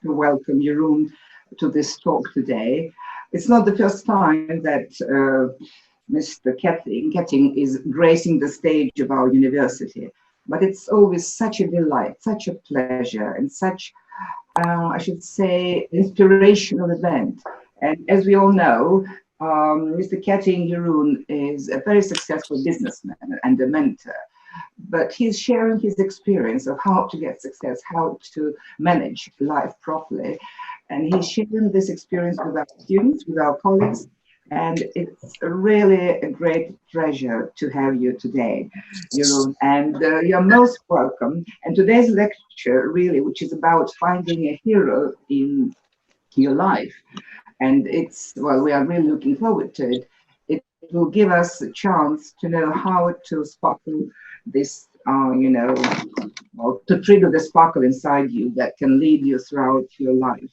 to welcome Jeroen to this talk today. It's not the first time that Mr. Ketting is gracing the stage of our university, but it's always such a delight, such a pleasure, and such, I should say, inspirational event. And as we all know, Mr. Ketting Jeroen is a very successful businessman and a mentor, but he's sharing his experience of how to get success, how to manage life properly. And he's sharing this experience with our students, with our colleagues, and it's really a great pleasure to have you today, Jeroen. And you're most welcome. And today's lecture, really, which is about finding a hero in your life, and it's, well, we are really looking forward to it. It will give us a chance to know how to sparkle this, well, to trigger the sparkle inside you that can lead you throughout your life.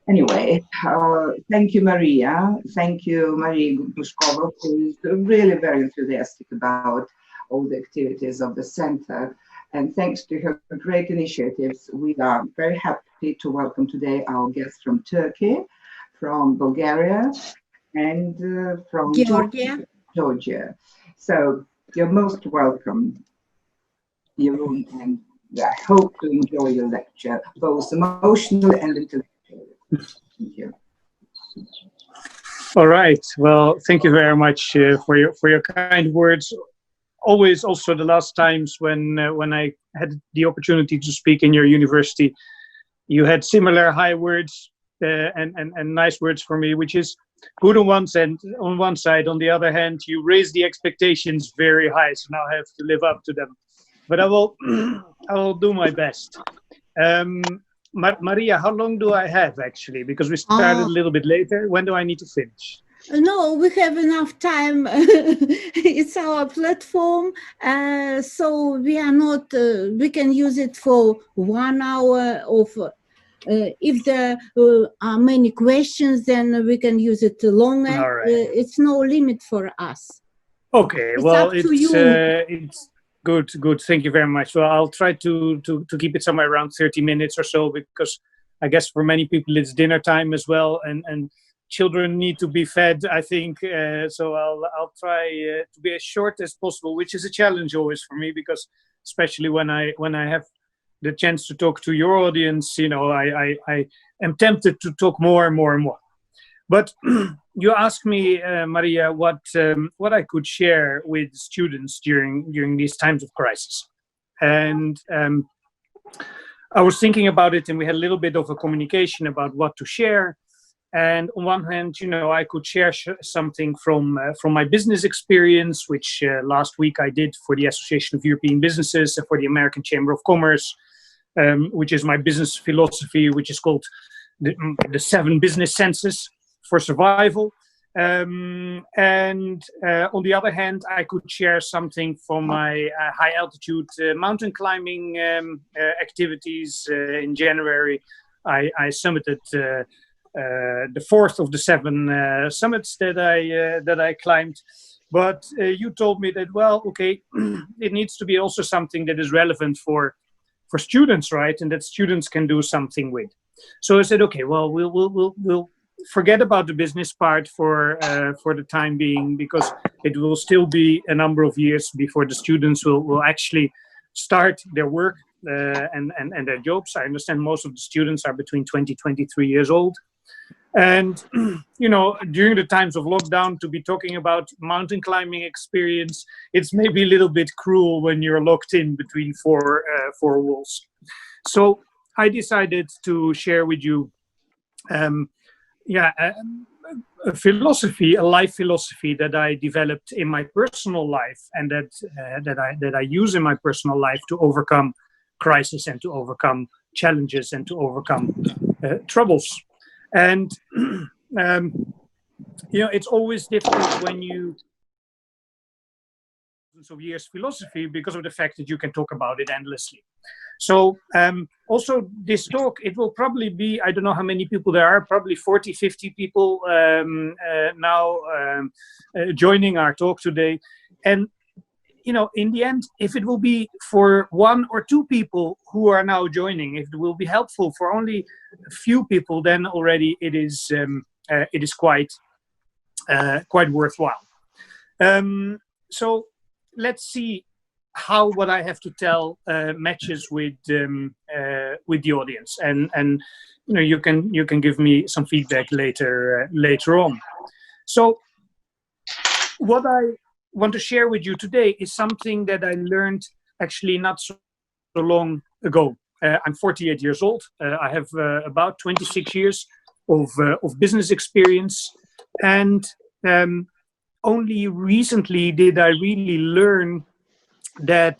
Anyway, thank you, Maria. Thank you, Maria Pushkova, who is really very enthusiastic about all the activities of the center. And thanks to her great initiatives, we are very happy to welcome today our guests from Turkey, from Bulgaria, and from Georgia. So you're most welcome, Jeroen, and I hope to enjoy your lecture, both emotionally and intellectually. Thank you. All right. Well, thank you very much for your kind words. Always, also the last times when I had the opportunity to speak in your university, you had similar high words and nice words for me, which is good on one side. On the other hand, you raise the expectations very high, so now I have to live up to them. But I will do my best. Maria, how long do I have actually? Because we started a little bit later. When do I need to finish? No, we have enough time. It's our platform, so we are not. We can use it for 1 hour. Of if there are many questions, then we can use it longer. All right. It's no limit for us. Okay. It's well, up to you. It's good. Thank you very much. Well, I'll try to keep it somewhere around 30 minutes or so, because I guess for many people it's dinner time as well, and children need to be fed, I think. So I'll try to be as short as possible, which is a challenge always for me, because especially when I have the chance to talk to your audience, I am tempted to talk more and more and more. But you asked me, Maria, what I could share with students during these times of crisis, and I was thinking about it, and we had a little bit of a communication about what to share. And on one hand, I could share something from my business experience, which last week I did for the Association of European Businesses and for the American Chamber of Commerce, which is my business philosophy, which is called the 7 business senses for survival. And on the other hand, I could share something from my high altitude mountain climbing activities. In January, I summited the 4th of the 7 summits that I climbed. But you told me that, well, okay, it needs to be also something that is relevant for students, right? And that students can do something with. So I said, okay, well, we'll forget about the business part for the time being, because it will still be a number of years before the students will actually start their work and their jobs. I understand most of the students are between 20 and 23 years old. And, during the times of lockdown, to be talking about mountain climbing experience, it's maybe a little bit cruel when you're locked in between four walls. So I decided to share with you, a philosophy, a life philosophy that I developed in my personal life, and that I use in my personal life to overcome crisis and to overcome challenges and to overcome troubles. And it's always difficult when you of years philosophy, because of the fact that you can talk about it endlessly. So also this talk, it will probably be, I don't know how many people there are, probably 40, 50 people now joining our talk today. And in the end, if it will be for 1 or 2 people who are now joining, if it will be helpful for only a few people, then already it is quite worthwhile. So let's see how what I have to tell matches with the audience, and you can give me some feedback later on. So what I want to share with you today is something that I learned actually not so long ago. I'm 48 years old. I have about 26 years of business experience, and only recently did I really learn that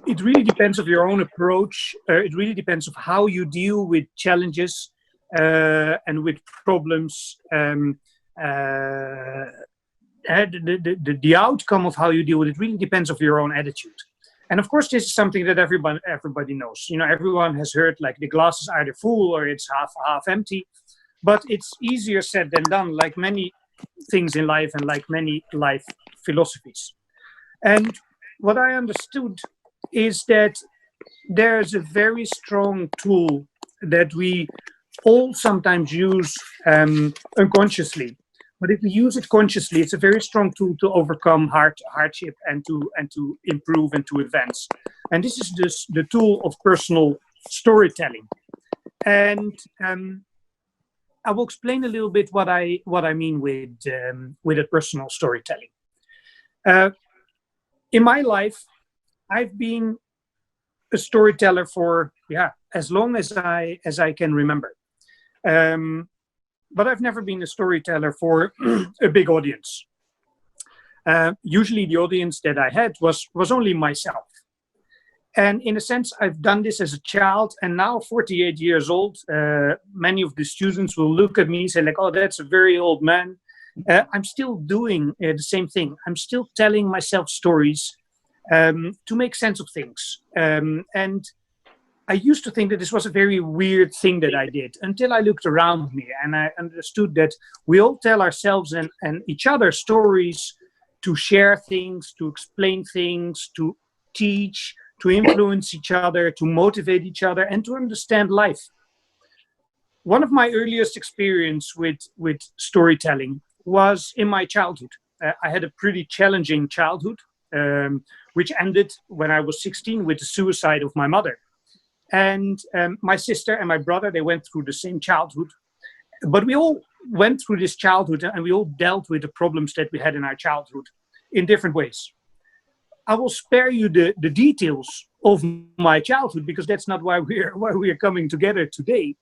it really depends on your own approach. It really depends on how you deal with challenges and with problems. The outcome of how you deal with it really depends on your own attitude. And of course, this is something that everybody knows. Everyone has heard, like, the glass is either full or it's half empty. But it's easier said than done, like many things in life and like many life philosophies. And what I understood is that there's a very strong tool that we all sometimes use unconsciously. But if we use it consciously, it's a very strong tool to overcome hardship and to improve and to advance. And this is the tool of personal storytelling. And I will explain a little bit what I mean with a personal storytelling. In my life, I've been a storyteller for as long as I can remember. But I've never been a storyteller for a big audience. Usually the audience that I had was only myself. And in a sense, I've done this as a child, and now 48 years old, many of the students will look at me and say, like, oh, that's a very old man. I'm still doing the same thing. I'm still telling myself stories to make sense of things. And I used to think that this was a very weird thing that I did until I looked around me and I understood that we all tell ourselves and each other stories to share things, to explain things, to teach, to influence each other, to motivate each other, and to understand life. One of my earliest experience with storytelling was in my childhood. I had a pretty challenging childhood, which ended when I was 16 with the suicide of my mother. And my sister and my brother, they went through the same childhood. But we all went through this childhood and we all dealt with the problems that we had in our childhood in different ways. I will spare you the details of my childhood because that's not why we are coming together today.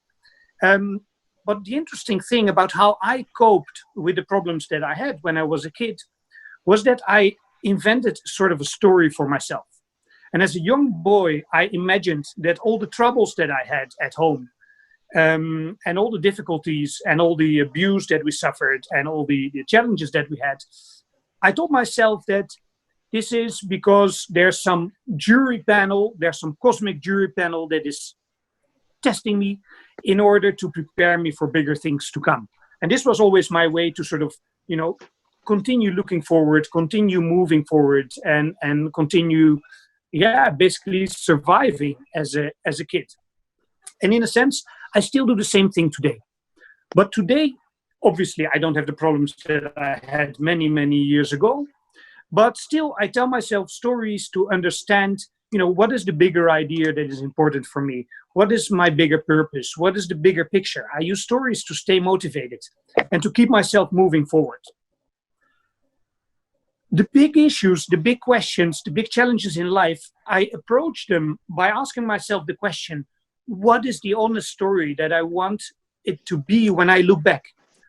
But the interesting thing about how I coped with the problems that I had when I was a kid was that I invented sort of a story for myself. And as a young boy, I imagined that all the troubles that I had at home and all the difficulties and all the abuse that we suffered and all the challenges that we had, I told myself that this is because there's some jury panel, there's some cosmic jury panel that is testing me in order to prepare me for bigger things to come. And this was always my way to sort of, continue looking forward, continue moving forward and continue, basically surviving as a kid. And in a sense, I still do the same thing today. But today, obviously, I don't have the problems that I had many, many years ago. But still, I tell myself stories to understand, what is the bigger idea that is important for me? What is my bigger purpose? What is the bigger picture? I use stories to stay motivated and to keep myself moving forward. The big issues, the big questions, the big challenges in life, I approach them by asking myself the question, what is the honest story that I want it to be when I look back?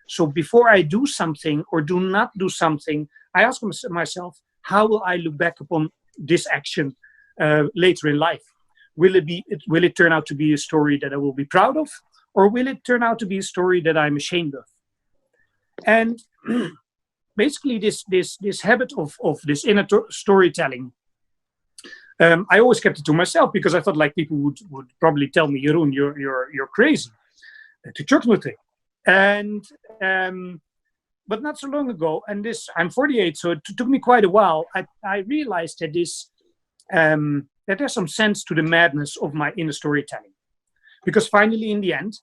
So before I do something or do not do something, I ask myself, how will I look back upon this action later in life? Will it turn out to be a story that I will be proud of, or will it turn out to be a story that I'm ashamed of? And basically, this habit of this inner storytelling, I always kept it to myself because I thought like people would probably tell me, Jeroen, you're crazy. To chocolate. And but not so long ago, and this, I'm 48, so it took me quite a while. I realized that that there's some sense to the madness of my inner storytelling, because finally, in the end,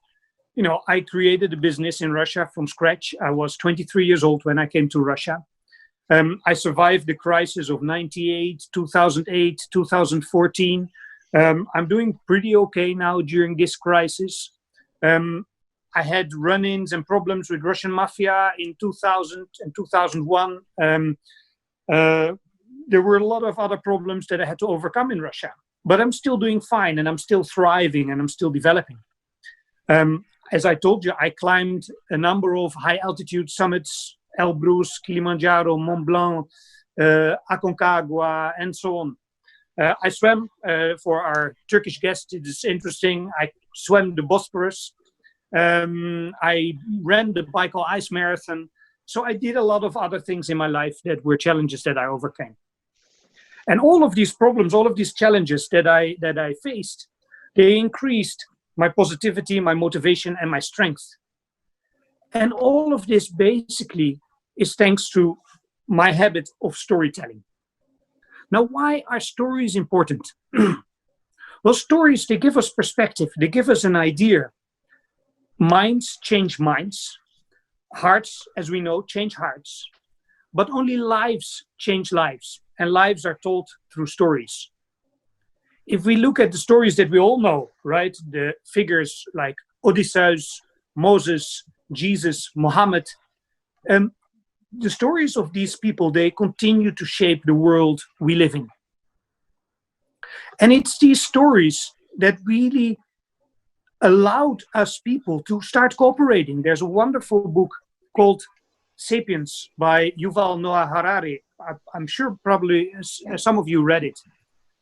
I created a business in Russia from scratch. I was 23 years old when I came to Russia. I survived the crisis of 98, 2008, 2014. I'm doing pretty okay now during this crisis. I had run-ins and problems with Russian mafia in 2000 and 2001. There were a lot of other problems that I had to overcome in Russia. But I'm still doing fine, and I'm still thriving, and I'm still developing. As I told you, I climbed a number of high-altitude summits, Elbrus, Kilimanjaro, Mont Blanc, Aconcagua, and so on. I swam, for our Turkish guests, it is interesting, I swam the Bosporus. I ran the Baikal Ice Marathon. So I did a lot of other things in my life that were challenges that I overcame. And all of these problems, all of these challenges that I faced, they increased my positivity, my motivation, and my strength. And all of this basically is thanks to my habit of storytelling. Now, why are stories important? Well, stories, they give us perspective. They give us an idea. Minds change minds. Hearts, as we know, change hearts. But only lives change lives. And lives are told through stories. If we look at the stories that we all know, right? The figures like Odysseus, Moses, Jesus, Muhammad. The stories of these people, they continue to shape the world we live in. And it's these stories that really allowed us people to start cooperating. There's a wonderful book called Sapiens by Yuval Noah Harari. I'm sure probably some of you read it.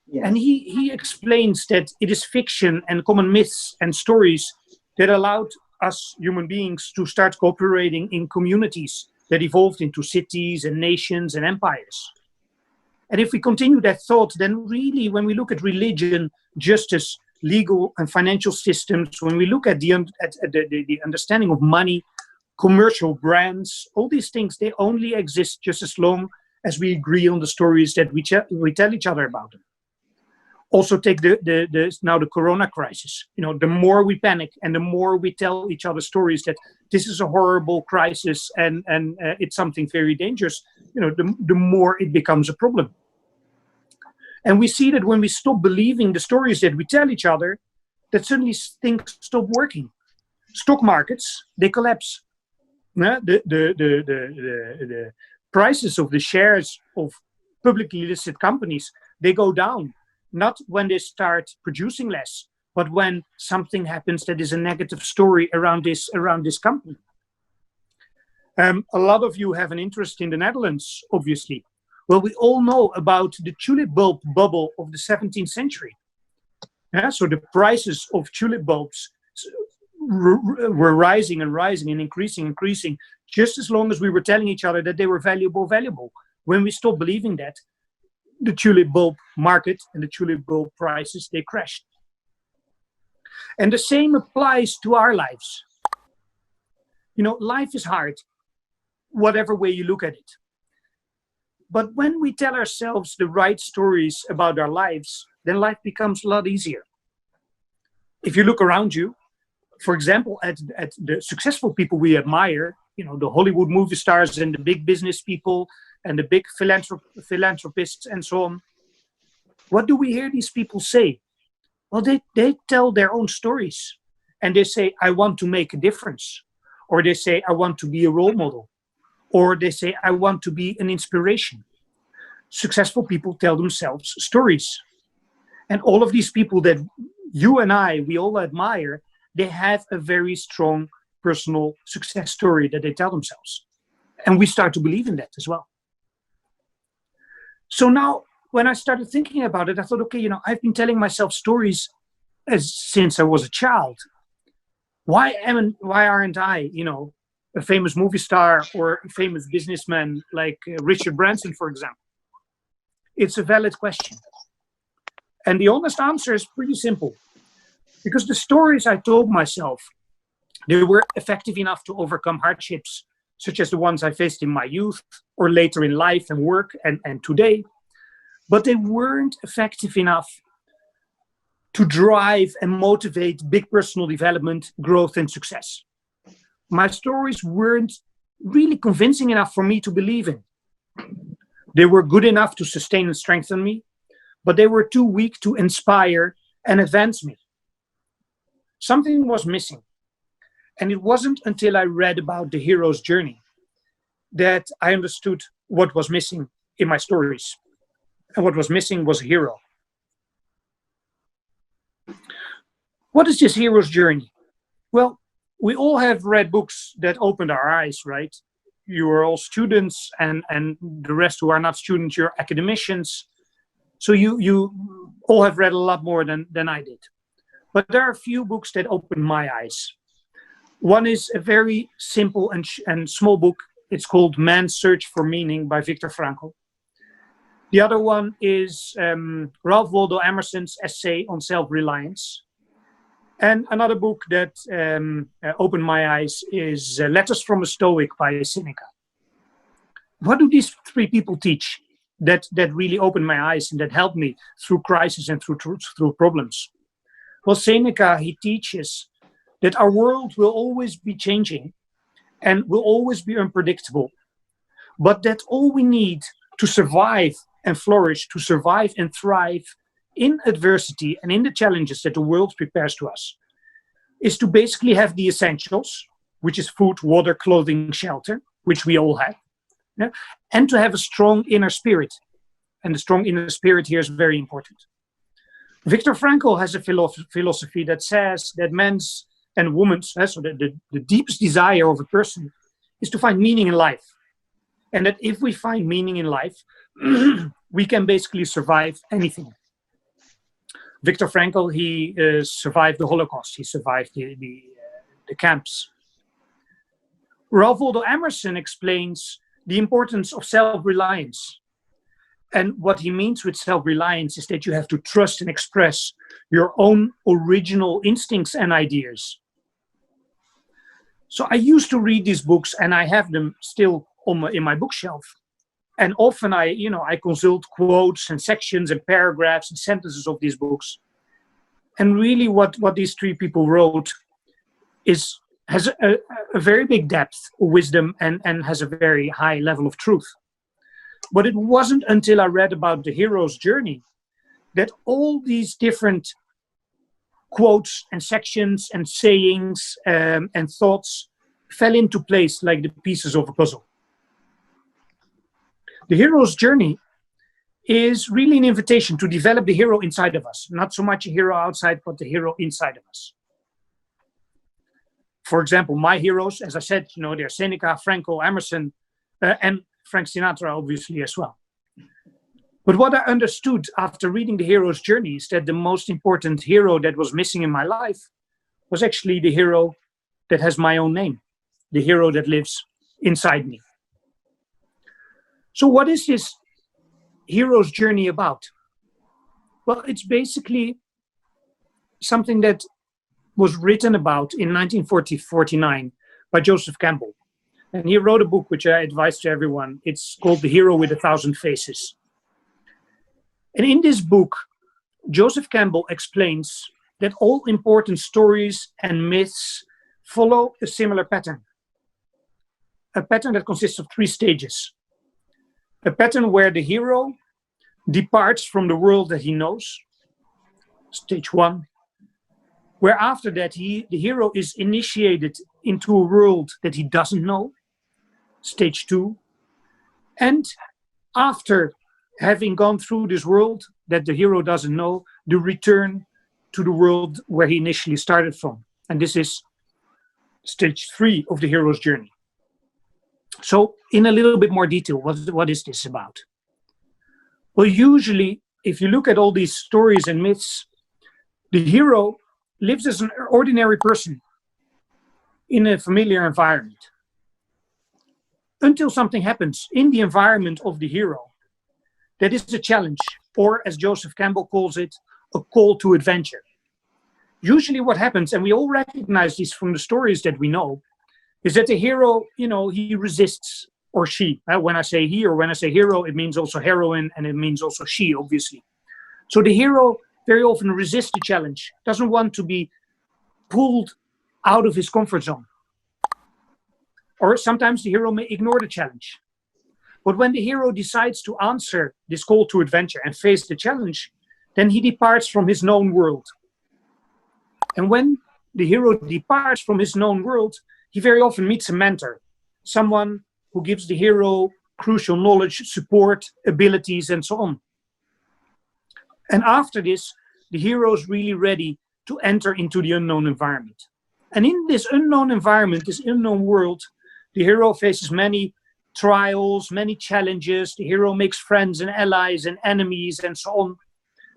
Yes. And he explains that it is fiction and common myths and stories that allowed us human beings to start cooperating in communities that evolved into cities and nations and empires. And if we continue that thought, then really when we look at religion, justice, legal and financial systems, when we look at the understanding of money, commercial brands, all these things, they only exist just as long as we agree on the stories that we tell each other about them. Also take now the corona crisis. The more we panic and the more we tell each other stories that this is a horrible crisis and it's something very dangerous, the more it becomes a problem. And we see that when we stop believing the stories that we tell each other, that suddenly things stop working. Stock markets, they collapse. The prices of the shares of publicly listed companies, they go down. Not when they start producing less, but when something happens that is a negative story around this company. A lot of you have an interest in the Netherlands, obviously. Well, we all know about the tulip bulb bubble of the 17th century. So the prices of tulip bulbs were rising and rising and increasing, just as long as we were telling each other that they were valuable. When we stopped believing that, the tulip bulb market and the tulip bulb prices, they crashed. And the same applies to our lives. Life is hard, whatever way you look at it. But when we tell ourselves the right stories about our lives, then life becomes a lot easier. If you look around you, for example, at the successful people we admire, the Hollywood movie stars and the big business people and the big philanthropists and so on. What do we hear these people say? Well, they tell their own stories. And they say, I want to make a difference. Or they say, I want to be a role model. Or they say, I want to be an inspiration. Successful people tell themselves stories. And all of these people that you and I, we all admire, they have a very strong personal success story that they tell themselves. And we start to believe in that as well. So now, when I started thinking about it, I thought, okay, I've been telling myself stories since I was a child. Why aren't I, a famous movie star or a famous businessman like Richard Branson, for example? It's a valid question. And the honest answer is pretty simple. Because the stories I told myself, they were effective enough to overcome hardships such as the ones I faced in my youth or later in life and work and today, but they weren't effective enough to drive and motivate big personal development, growth, and success. My stories weren't really convincing enough for me to believe in. They were good enough to sustain and strengthen me, but they were too weak to inspire and advance me. Something was missing. And it wasn't until I read about the hero's journey that I understood what was missing in my stories. And what was missing was a hero. What is this hero's journey? Well, we all have read books that opened our eyes, right? You are all students, and the rest who are not students, you're academicians. So you all have read a lot more than I did. But there are a few books that opened my eyes. One is a very simple and small book. It's called Man's Search for Meaning by Viktor Frankl. The other one is Ralph Waldo Emerson's essay on self-reliance. And another book that opened my eyes is Letters from a Stoic by Seneca. What do these three people teach that really opened my eyes and that helped me through crisis and through problems? Well, Seneca, he teaches that our world will always be changing and will always be unpredictable, but that all we need to survive and flourish, to survive and thrive in adversity and in the challenges that the world prepares to us, is to basically have the essentials, which is food, water, clothing, shelter, which we all have, yeah? And to have a strong inner spirit. And the strong inner spirit here is very important. Viktor Frankl has a philosophy that says that men's and women's, so the deepest desire of a person is to find meaning in life. And that if we find meaning in life, we can basically survive anything. Viktor Frankl, he survived the Holocaust. He survived the camps. Ralph Waldo Emerson explains the importance of self-reliance. And what he means with self-reliance is that you have to trust and express your own original instincts and ideas. So I used to read these books, and I have them still in my bookshelf. And often I consult quotes and sections and paragraphs and sentences of these books. And really what these three people wrote has a very big depth of wisdom and has a very high level of truth. But it wasn't until I read about the hero's journey that all these different quotes and sections and sayings and thoughts fell into place like the pieces of a puzzle. The hero's journey is really an invitation to develop the hero inside of us, not so much a hero outside, but the hero inside of us. For example, my heroes, as I said, they're Seneca, Frankl, Emerson, and Frank Sinatra, obviously, as well. But what I understood after reading the hero's journey is that the most important hero that was missing in my life was actually the hero that has my own name, the hero that lives inside me. So what is this hero's journey about? Well, it's basically something that was written about in 1949 by Joseph Campbell. And he wrote a book which I advise to everyone. It's called The Hero with 1,000 Faces. And in this book, Joseph Campbell explains that all important stories and myths follow a similar pattern. A pattern that consists of 3 stages. A pattern where the hero departs from the world that he knows, stage 1. Where after that, the hero is initiated into a world that he doesn't know, stage 2. And after having gone through this world that the hero doesn't know, the return to the world where he initially started from. And this is stage 3 of the hero's journey. So in a little bit more detail, what is this about? Well, usually, if you look at all these stories and myths, the hero lives as an ordinary person in a familiar environment. Until something happens in the environment of the hero that is a challenge, or as Joseph Campbell calls it, a call to adventure. Usually what happens, and we all recognize this from the stories that we know, is that the hero, he resists, or she. When I say he or when I say hero, it means also heroine, and it means also she, obviously. So the hero very often resists the challenge, doesn't want to be pulled out of his comfort zone. Or sometimes the hero may ignore the challenge. But when the hero decides to answer this call to adventure and face the challenge, then he departs from his known world. And when the hero departs from his known world, he very often meets a mentor, someone who gives the hero crucial knowledge, support, abilities, and so on. And after this, the hero is really ready to enter into the unknown environment. And in this unknown environment, this unknown world, the hero faces many trials, many challenges. The hero makes friends and allies and enemies and so on.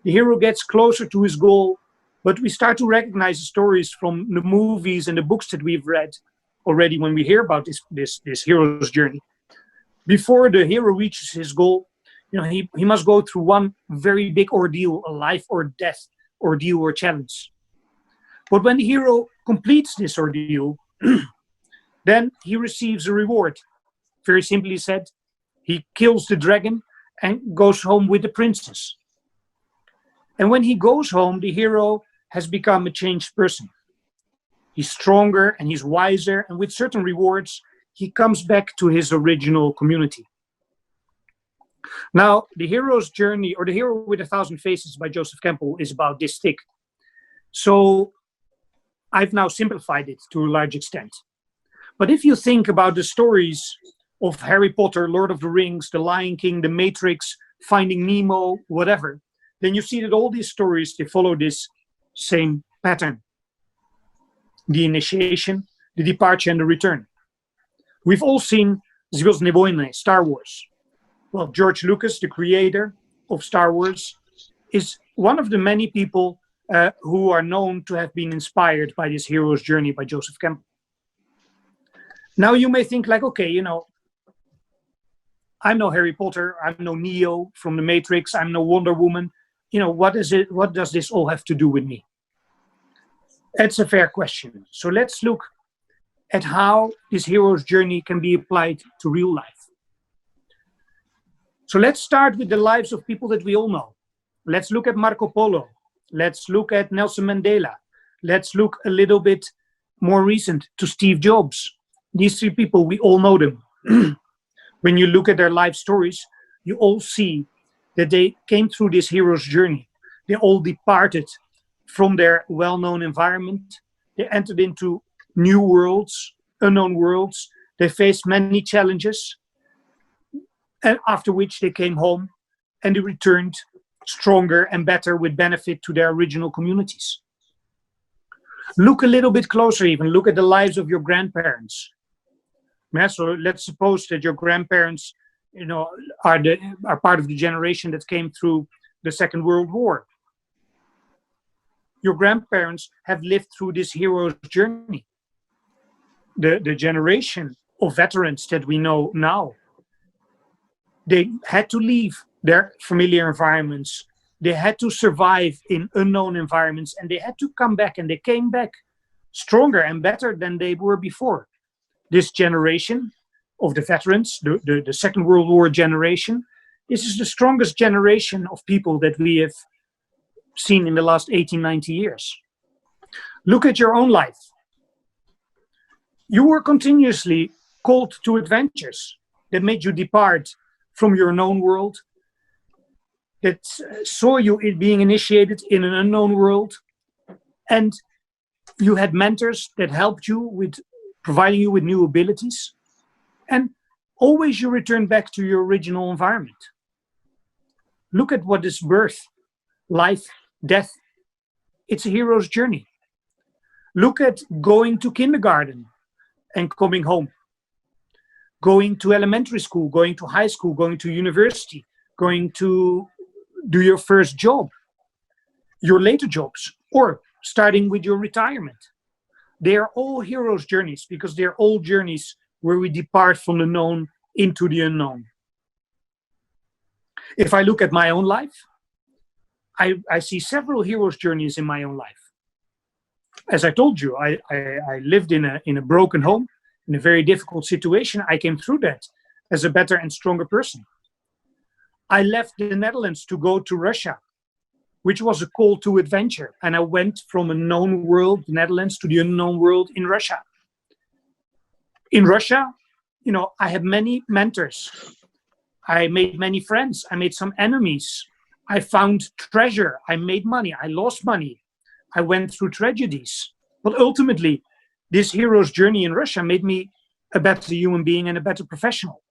The hero gets closer to his goal, but we start to recognize the stories from the movies and the books that we've read already when we hear about this hero's journey. Before the hero reaches his goal, he must go through one very big ordeal, a life or death ordeal or challenge. But when the hero completes this ordeal, then he receives a reward. Very simply said, he kills the dragon and goes home with the princess. And when he goes home, the hero has become a changed person. He's stronger and he's wiser, and with certain rewards, he comes back to his original community. Now, the hero's journey, or The Hero with a Thousand Faces by Joseph Campbell, is about this thick. So I've now simplified it to a large extent. But if you think about the stories of Harry Potter, Lord of the Rings, The Lion King, The Matrix, Finding Nemo, whatever, then you see that all these stories, they follow this same pattern. The initiation, the departure, and the return. We've all seen Звездные войны, Star Wars. Well, George Lucas, the creator of Star Wars, is one of the many people who are known to have been inspired by this hero's journey by Joseph Campbell. Now you may think like, okay, I'm no Harry Potter, I'm no Neo from The Matrix, I'm no Wonder Woman. What does this all have to do with me? That's a fair question. So let's look at how this hero's journey can be applied to real life. So let's start with the lives of people that we all know. Let's look at Marco Polo. Let's look at Nelson Mandela. Let's look a little bit more recent to Steve Jobs. These three people, we all know them. When you look at their life stories, you all see that they came through this hero's journey. They all departed from their well-known environment. They entered into new worlds, unknown worlds. They faced many challenges. And after which they came home and they returned stronger and better with benefit to their original communities. Look a little bit closer even. Look at the lives of your grandparents. Yeah, so let's suppose that your grandparents, are part of the generation that came through the Second World War. Your grandparents have lived through this hero's journey. The generation of veterans that we know now, they had to leave their familiar environments. They had to survive in unknown environments, and they had to come back, and they came back stronger and better than they were before. This generation of the veterans, the Second World War generation, this is the strongest generation of people that we have seen in the last 80, 90 years. Look at your own life. You were continuously called to adventures that made you depart from your known world, that saw you being initiated in an unknown world, and you had mentors that helped you with providing you with new abilities, and always you return back to your original environment. Look at what is birth, life, death. It's a hero's journey. Look at going to kindergarten and coming home, going to elementary school, going to high school, going to university, going to do your first job, your later jobs, or starting with your retirement. They are all hero's journeys because they're all journeys where we depart from the known into the unknown. If I look at my own life, I see several hero's journeys in my own life. As I told you, I lived in a broken home, in a very difficult situation, I came through that as a better and stronger person. I left the Netherlands to go to Russia, which was a call to adventure. And I went from a known world, the Netherlands, to the unknown world in Russia. In Russia, I had many mentors. I made many friends. I made some enemies. I found treasure. I made money. I lost money. I went through tragedies. But ultimately, this hero's journey in Russia made me a better human being and a better professional.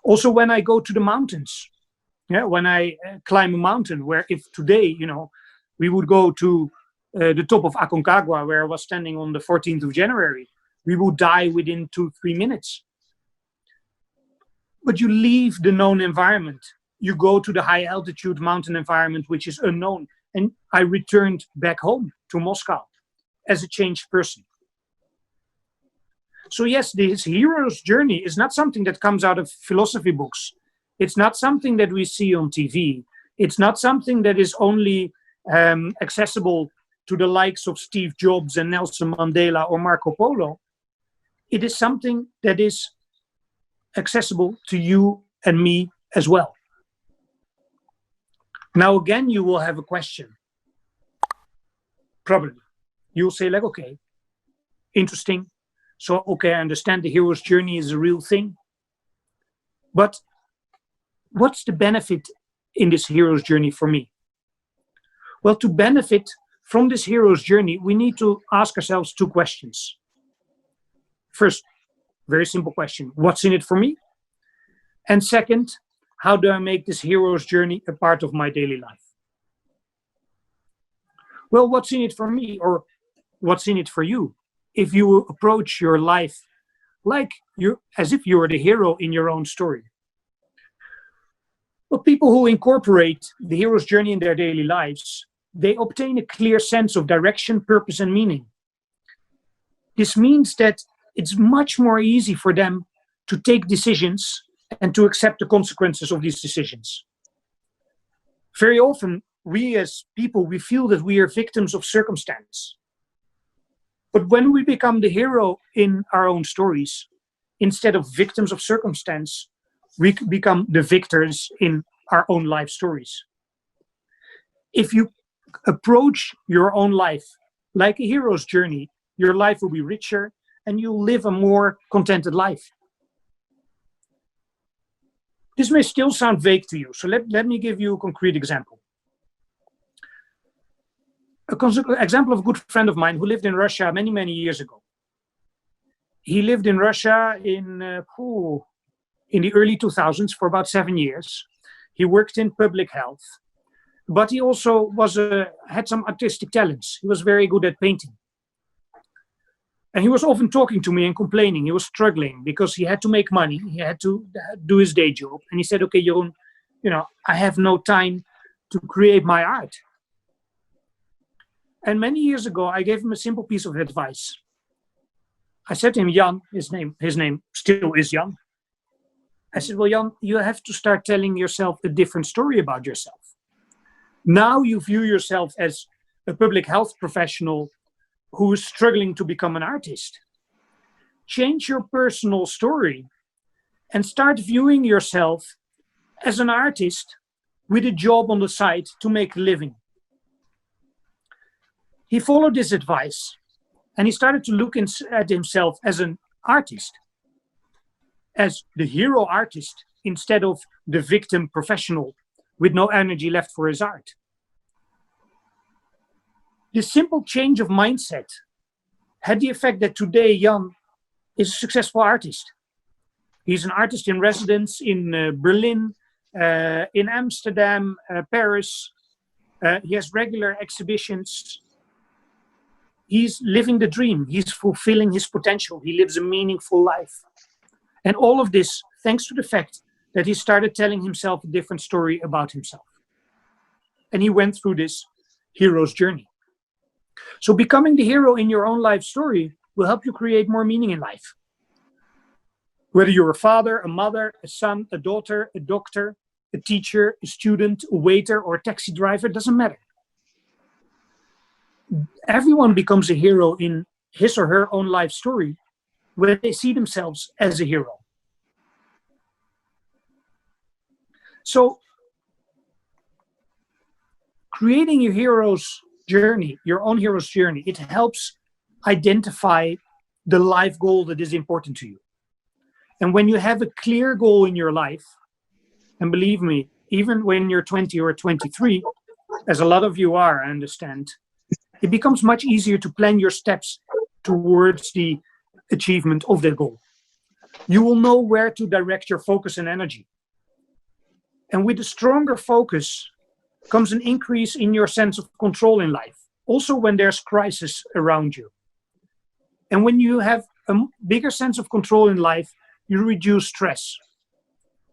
Also, when I go to the mountains, when I climb a mountain, where if today, we would go to the top of Aconcagua, where I was standing on the 14th of January, we would die within 2-3 minutes. But you leave the known environment. You go to the high altitude mountain environment, which is unknown. And I returned back home to Moscow as a changed person. So yes, this hero's journey is not something that comes out of philosophy books. It's not something that we see on TV. It's not something that is only accessible to the likes of Steve Jobs and Nelson Mandela or Marco Polo. It is something that is accessible to you and me as well. Now, again, you will have a question. Probably. You'll say, like, okay, interesting. So, okay, I understand the hero's journey is a real thing. But what's the benefit in this hero's journey for me? Well, to benefit from this hero's journey, we need to ask ourselves 2 questions. First, very simple question. What's in it for me? And second, how do I make this hero's journey a part of my daily life? Well, what's in it for me, or what's in it for you? If you approach your life as if you were the hero in your own story. Well, people who incorporate the hero's journey in their daily lives, they obtain a clear sense of direction, purpose, and meaning. This means that it's much more easy for them to take decisions and to accept the consequences of these decisions. Very often, we as people, we feel that we are victims of circumstance. But when we become the hero in our own stories, instead of victims of circumstance, we become the victors in our own life stories. If you approach your own life like a hero's journey, your life will be richer and you'll live a more contented life. This may still sound vague to you, so let me give you a concrete example. An example of a good friend of mine who lived in Russia many, many years ago. He lived in Russia in the early 2000s for about 7 years. He worked in public health, but he also had some artistic talents. He was very good at painting. And he was often talking to me and complaining. He was struggling because he had to make money. He had to do his day job. And he said, okay, Jeroen, I have no time to create my art. And many years ago, I gave him a simple piece of advice. I said to him, Jan, his name still is Jan. I said, well, Jan, you have to start telling yourself a different story about yourself. Now you view yourself as a public health professional who is struggling to become an artist. Change your personal story and start viewing yourself as an artist with a job on the side to make a living. He followed this advice and he started to look at himself as an artist, as the hero artist instead of the victim professional with no energy left for his art. This simple change of mindset had the effect that today Jan is a successful artist. He's an artist in residence in Berlin, in Amsterdam, Paris. He has regular exhibitions. He's living the dream. He's fulfilling his potential. He lives a meaningful life. And all of this thanks to the fact that he started telling himself a different story about himself. And he went through this hero's journey. So becoming the hero in your own life story will help you create more meaning in life. Whether you're a father, a mother, a son, a daughter, a doctor, a teacher, a student, a waiter, or a taxi driver, doesn't matter. Everyone becomes a hero in his or her own life story when they see themselves as a hero. So creating your hero's journey, your own hero's journey, it helps identify the life goal that is important to you. And when you have a clear goal in your life, and believe me, even when you're 20 or 23, as a lot of you are, I understand, it becomes much easier to plan your steps towards the achievement of that goal. You will know where to direct your focus and energy. And with a stronger focus comes an increase in your sense of control in life, also when there's crisis around you. And when you have a bigger sense of control in life, you reduce stress.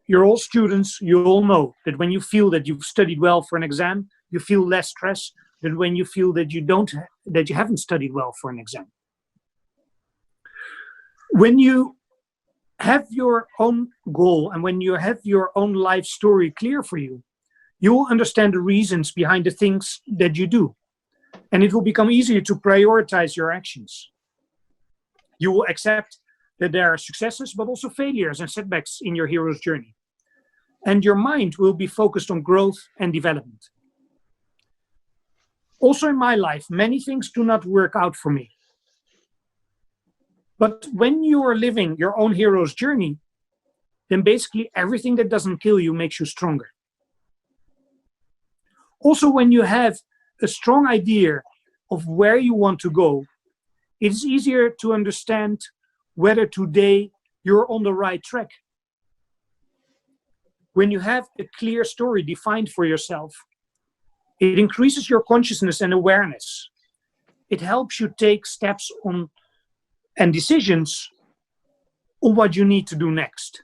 You're all students, you all know that when you feel that you've studied well for an exam, you feel less stress than when you feel that you haven't studied well for an exam. When you have your own goal and when you have your own life story clear for you, you will understand the reasons behind the things that you do. And it will become easier to prioritize your actions. You will accept that there are successes, but also failures and setbacks in your hero's journey. And your mind will be focused on growth and development. Also in my life, many things do not work out for me. But when you are living your own hero's journey, then basically everything that doesn't kill you makes you stronger. Also, when you have a strong idea of where you want to go, it's easier to understand whether today you're on the right track. When you have a clear story defined for yourself, it increases your consciousness and awareness. It helps you take steps on and decisions on what you need to do next.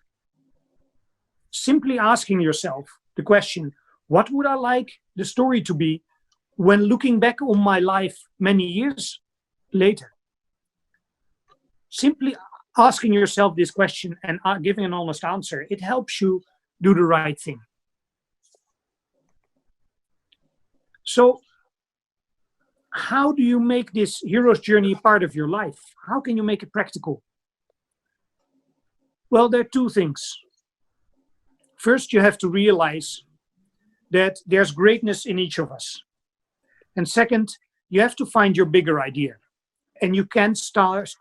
Simply asking yourself the question, what would I like the story to be when looking back on my life many years later? Simply asking yourself this question and giving an honest answer, it helps you do the right thing. So, how do you make this hero's journey part of your life? How can you make it practical? Well, there are two things. First, you have to realize that there's greatness in each of us. And second, you have to find your bigger idea. And you can start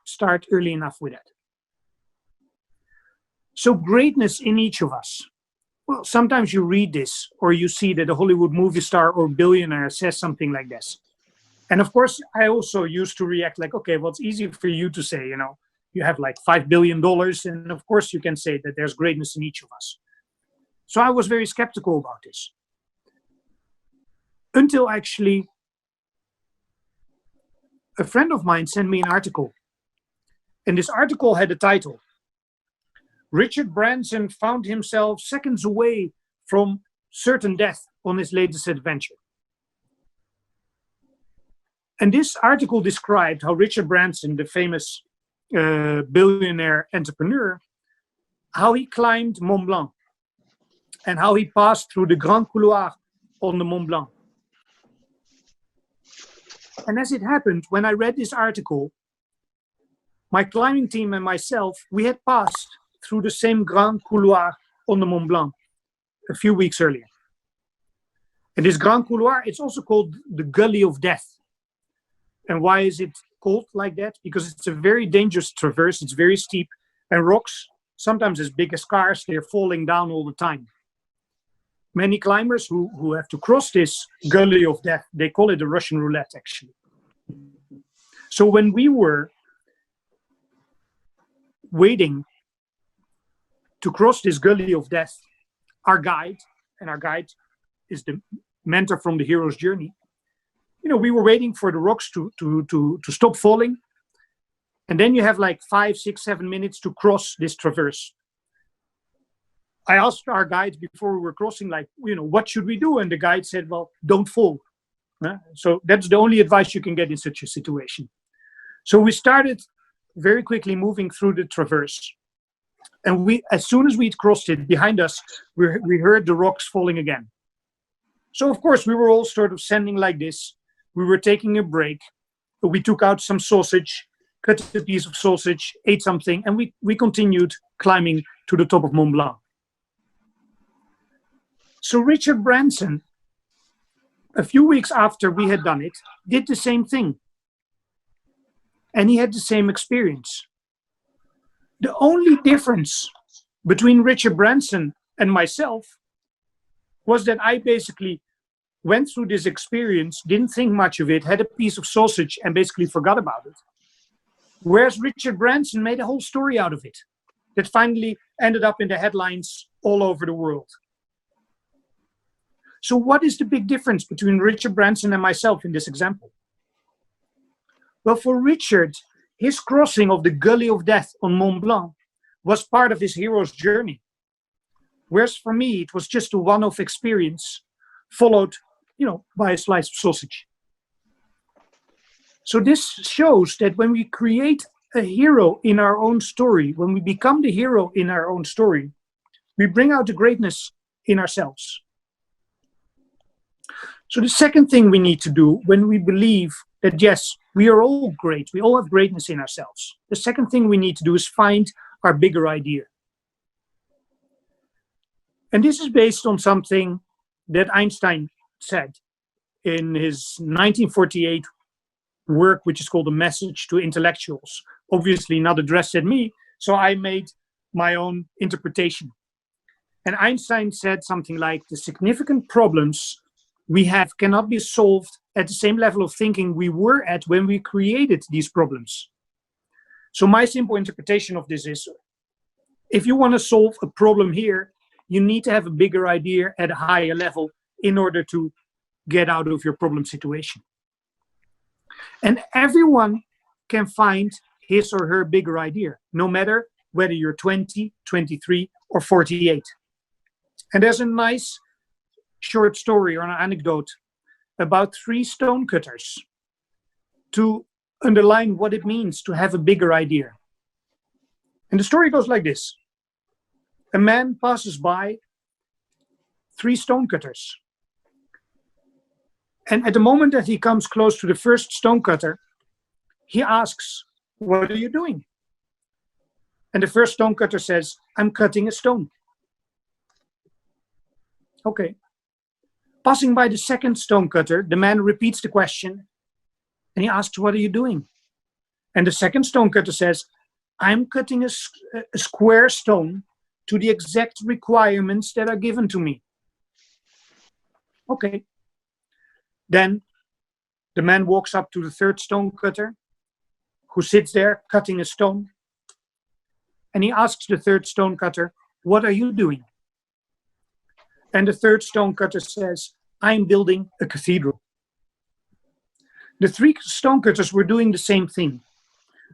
early enough with it. So greatness in each of us. Well, sometimes you read this or you see that a Hollywood movie star or billionaire says something like this. And of course, I also used to react like, okay, well, it's easy for you to say, you have like $5 billion. And of course, you can say that there's greatness in each of us. So I was very skeptical about this. Until actually a friend of mine sent me an article. And this article had a title. Richard Branson found himself seconds away from certain death on his latest adventure. And this article described how Richard Branson, the famous billionaire entrepreneur, how he climbed Mont Blanc and how he passed through the Grand Couloir on the Mont Blanc. And as it happened, when I read this article, my climbing team and myself, we had passed through the same Grand Couloir on the Mont Blanc a few weeks earlier. And this Grand Couloir, it's also called the Gully of Death. And why is it called like that? Because it's a very dangerous traverse. It's very steep. And rocks, sometimes as big as cars, they're falling down all the time. Many climbers who have to cross this Gully of Death, they call it the Russian roulette, actually. So when we were waiting to cross this Gully of Death, our guide is the mentor from the hero's journey, we were waiting for the rocks to stop falling. And then you have like 5, 6, 7 minutes to cross this traverse. I asked our guide before we were crossing, what should we do? And the guide said, well, don't fall. So that's the only advice you can get in such a situation. So we started very quickly moving through the traverse. And as soon as we'd crossed it, behind us, we heard the rocks falling again. So of course, we were all sort of standing like this. We were taking a break. We took out some sausage, cut a piece of sausage, ate something, and we continued climbing to the top of Mont Blanc. So Richard Branson, a few weeks after we had done it, did the same thing. And he had the same experience. The only difference between Richard Branson and myself was that I basically went through this experience, didn't think much of it, had a piece of sausage and basically forgot about it. Whereas Richard Branson made a whole story out of it that finally ended up in the headlines all over the world. So what is the big difference between Richard Branson and myself in this example? Well, for Richard, his crossing of the Gully of Death on Mont Blanc was part of his hero's journey. Whereas for me, it was just a one-off experience followed, by a slice of sausage. So this shows that when we create a hero in our own story, when we become the hero in our own story, we bring out the greatness in ourselves. So the second thing we need to do when we believe that, yes, we are all great, we all have greatness in ourselves, the second thing we need to do is find our bigger idea. And this is based on something that Einstein said in his 1948 work, which is called A Message to Intellectuals. Obviously not addressed at me, so I made my own interpretation. And Einstein said something like, the significant problems we have cannot be solved at the same level of thinking we were at when we created these problems. So my simple interpretation of this is, if you want to solve a problem here, you need to have a bigger idea at a higher level in order to get out of your problem situation. And everyone can find his or her bigger idea, no matter whether you're 20, 23, or 48. And there's a nice short story or an anecdote about 3 stonecutters to underline what it means to have a bigger idea. And the story goes like this. A man passes by 3 stonecutters. And at the moment that he comes close to the first stonecutter, he asks, "What are you doing?" And the first stonecutter says, "I'm cutting a stone." Okay. Passing by the second stonecutter, the man repeats the question and he asks, "What are you doing?" And the second stonecutter says, "I'm cutting a square stone to the exact requirements that are given to me." Okay. Then the man walks up to the third stonecutter, who sits there cutting a stone. And he asks the third stonecutter, "What are you doing?" And the third stonecutter says, "I'm building a cathedral." The 3 stonecutters were doing the same thing.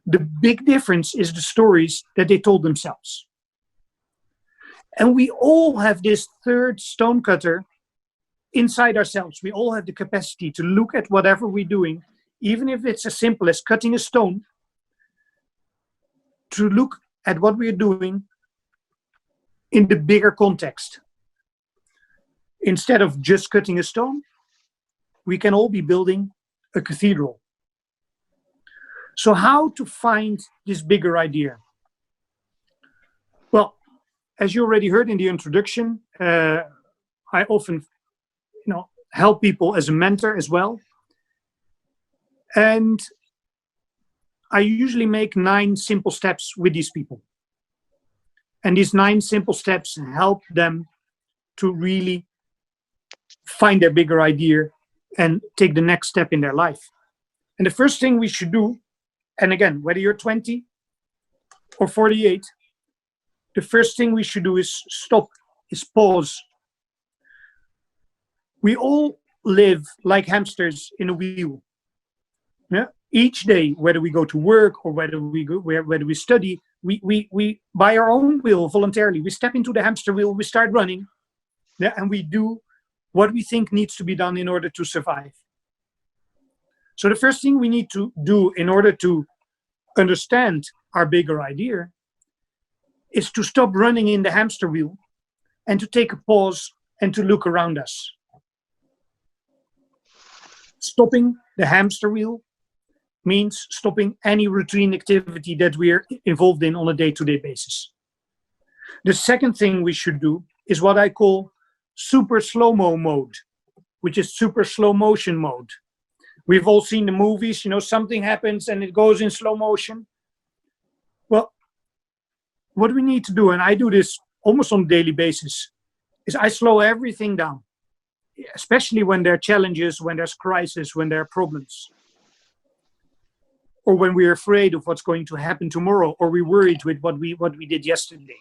The big difference is the stories that they told themselves. And we all have this third stonecutter inside ourselves. We all have the capacity to look at whatever we're doing, even if it's as simple as cutting a stone, to look at what we're doing in the bigger context. Instead of just cutting a stone, we can all be building a cathedral. So how to find this bigger idea? Well, as you already heard in the introduction, I often help people as a mentor as well. And I usually make 9 simple steps with these people. And these 9 simple steps help them to really find their bigger idea and take the next step in their life. And the first thing we should do, and again, whether you're 20 or 48, the first thing we should do is stop, is pause. We all live like hamsters in a wheel. Yeah? Each day, whether we go to work or whether we study, we by our own will, voluntarily, we step into the hamster wheel, we start running, yeah, and we do what we think needs to be done in order to survive. So the first thing we need to do in order to understand our bigger idea is to stop running in the hamster wheel and to take a pause and to look around us. Stopping the hamster wheel means stopping any routine activity that we are involved in on a day-to-day basis. The second thing we should do is what I call super slow-mo mode, which is super slow motion mode. We've all seen the movies, something happens and it goes in slow motion. Well, what we need to do, and I do this almost on a daily basis, is I slow everything down, especially when there are challenges, when there's crisis, when there are problems, or when we're afraid of what's going to happen tomorrow, or we're worried with what we did yesterday.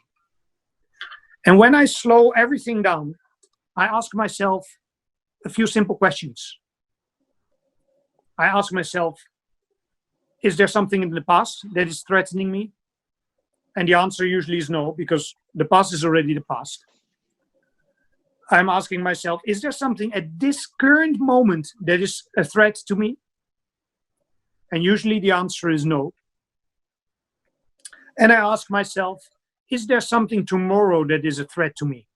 And when I slow everything down, I ask myself a few simple questions. I ask myself, is there something in the past that is threatening me? And the answer usually is no, because the past is already the past. I'm asking myself, is there something at this current moment that is a threat to me? And usually the answer is no. And I ask myself, is there something tomorrow that is a threat to me?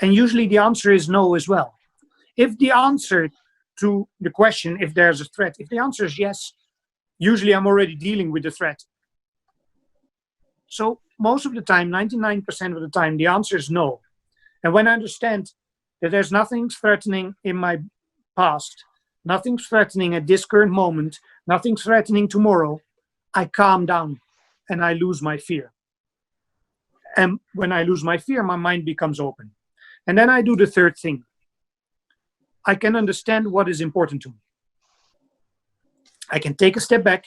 And usually the answer is no as well. If the answer to the question, if there's a threat, if the answer is yes, usually I'm already dealing with the threat. So most of the time, 99% of the time, the answer is no. And when I understand that there's nothing threatening in my past, nothing threatening at this current moment, nothing threatening tomorrow, I calm down and I lose my fear. And when I lose my fear, my mind becomes open. And then I do the third thing. I can understand what is important to me. I can take a step back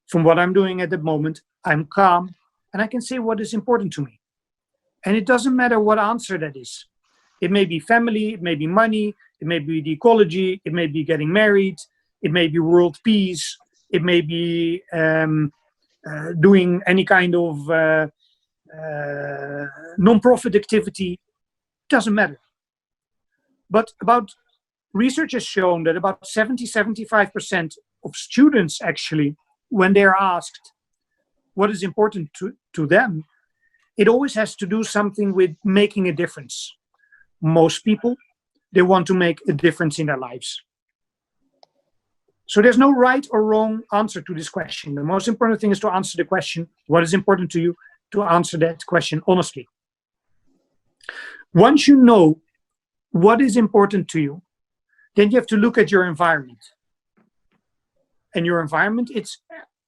from what I'm doing at the moment. I'm calm and I can say what is important to me. And it doesn't matter what answer that is. It may be family, it may be money, it may be the ecology, it may be getting married, it may be world peace, it may be doing any kind of non-profit activity. Doesn't matter. But research has shown that about 70-75% of students actually, when they're asked what is important to them, it always has to do something with making a difference. Most people, they want to make a difference in their lives. So there's no right or wrong answer to this question. The most important thing is to answer the question, what is important to you, to answer that question honestly. Once you know what is important to you, then you have to look at your environment. And your environment, it's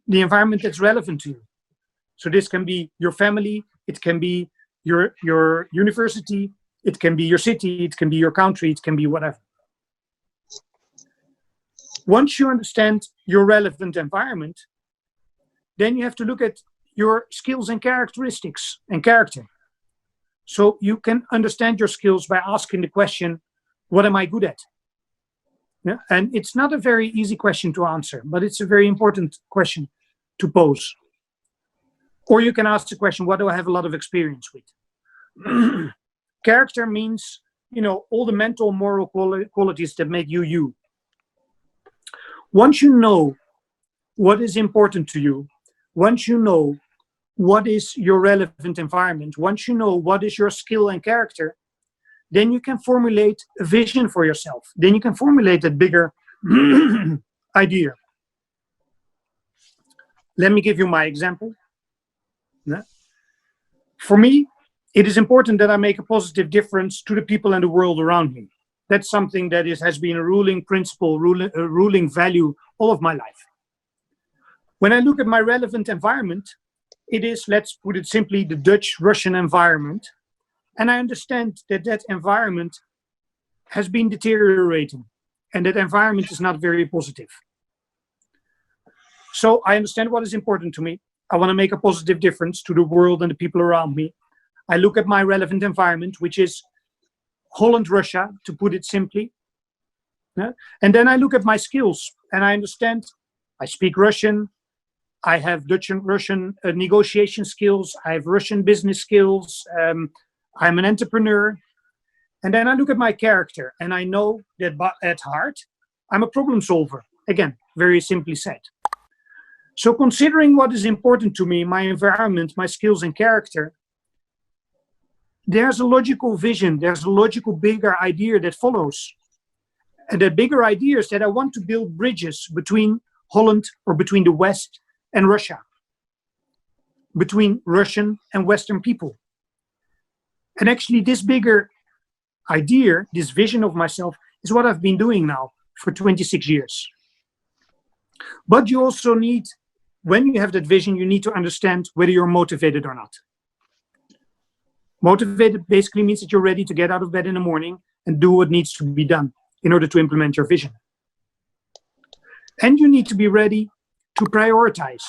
the environment that's relevant to you. So this can be your family, it can be your university, it can be your city, it can be your country, it can be whatever. Once you understand your relevant environment, then you have to look at your skills and characteristics and character. So you can understand your skills by asking the question, what am I good at? Yeah? And it's not a very easy question to answer, but it's a very important question to pose. Or you can ask the question, what do I have a lot of experience with? Character means, all the mental, moral qualities that make you you. Once you know what is important to you, once you know what is your relevant environment, once you know what is your skill and character, then you can formulate a vision for yourself. Then you can formulate a bigger idea. Let me give you my example. For me, it is important that I make a positive difference to the people and the world around me. That's something that has been a ruling principle, a ruling value all of my life. When I look at my relevant environment, it is, let's put it simply, the Dutch-Russian environment. And I understand that environment has been deteriorating and that environment is not very positive. So I understand what is important to me. I want to make a positive difference to the world and the people around me. I look at my relevant environment, which is Holland, Russia, to put it simply. Yeah? And then I look at my skills and I understand I speak Russian. I have Dutch and Russian negotiation skills. I have Russian business skills. I'm an entrepreneur. And then I look at my character and I know that at heart, I'm a problem solver. Again, very simply said. So considering what is important to me, my environment, my skills and character, there's a logical vision, there's a logical bigger idea that follows. And the bigger idea is that I want to build bridges between Holland, or between the West and Russia, between Russian and Western people. And actually this bigger idea, this vision of myself, is what I've been doing now for 26 years. But you also need, when you have that vision, you need to understand whether you're motivated or not. Motivated basically means that you're ready to get out of bed in the morning and do what needs to be done in order to implement your vision. And you need to be ready to prioritize.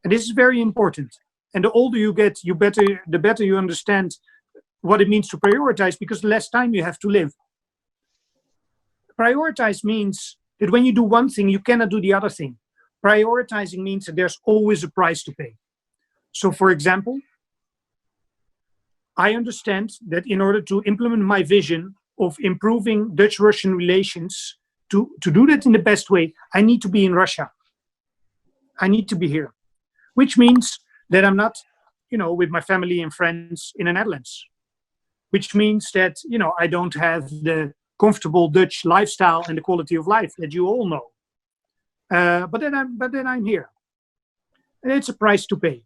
And this is very important. And the older you get, the better you understand what it means to prioritize, because the less time you have to live. Prioritize means that when you do one thing, you cannot do the other thing. Prioritizing means that there's always a price to pay. So for example, I understand that in order to implement my vision of improving Dutch-Russian relations, to do that in the best way, I need to be in Russia. I need to be here, which means that I'm not, with my family and friends in the Netherlands, which means that, I don't have the comfortable Dutch lifestyle and the quality of life that you all know. But then I'm here. And it's a price to pay.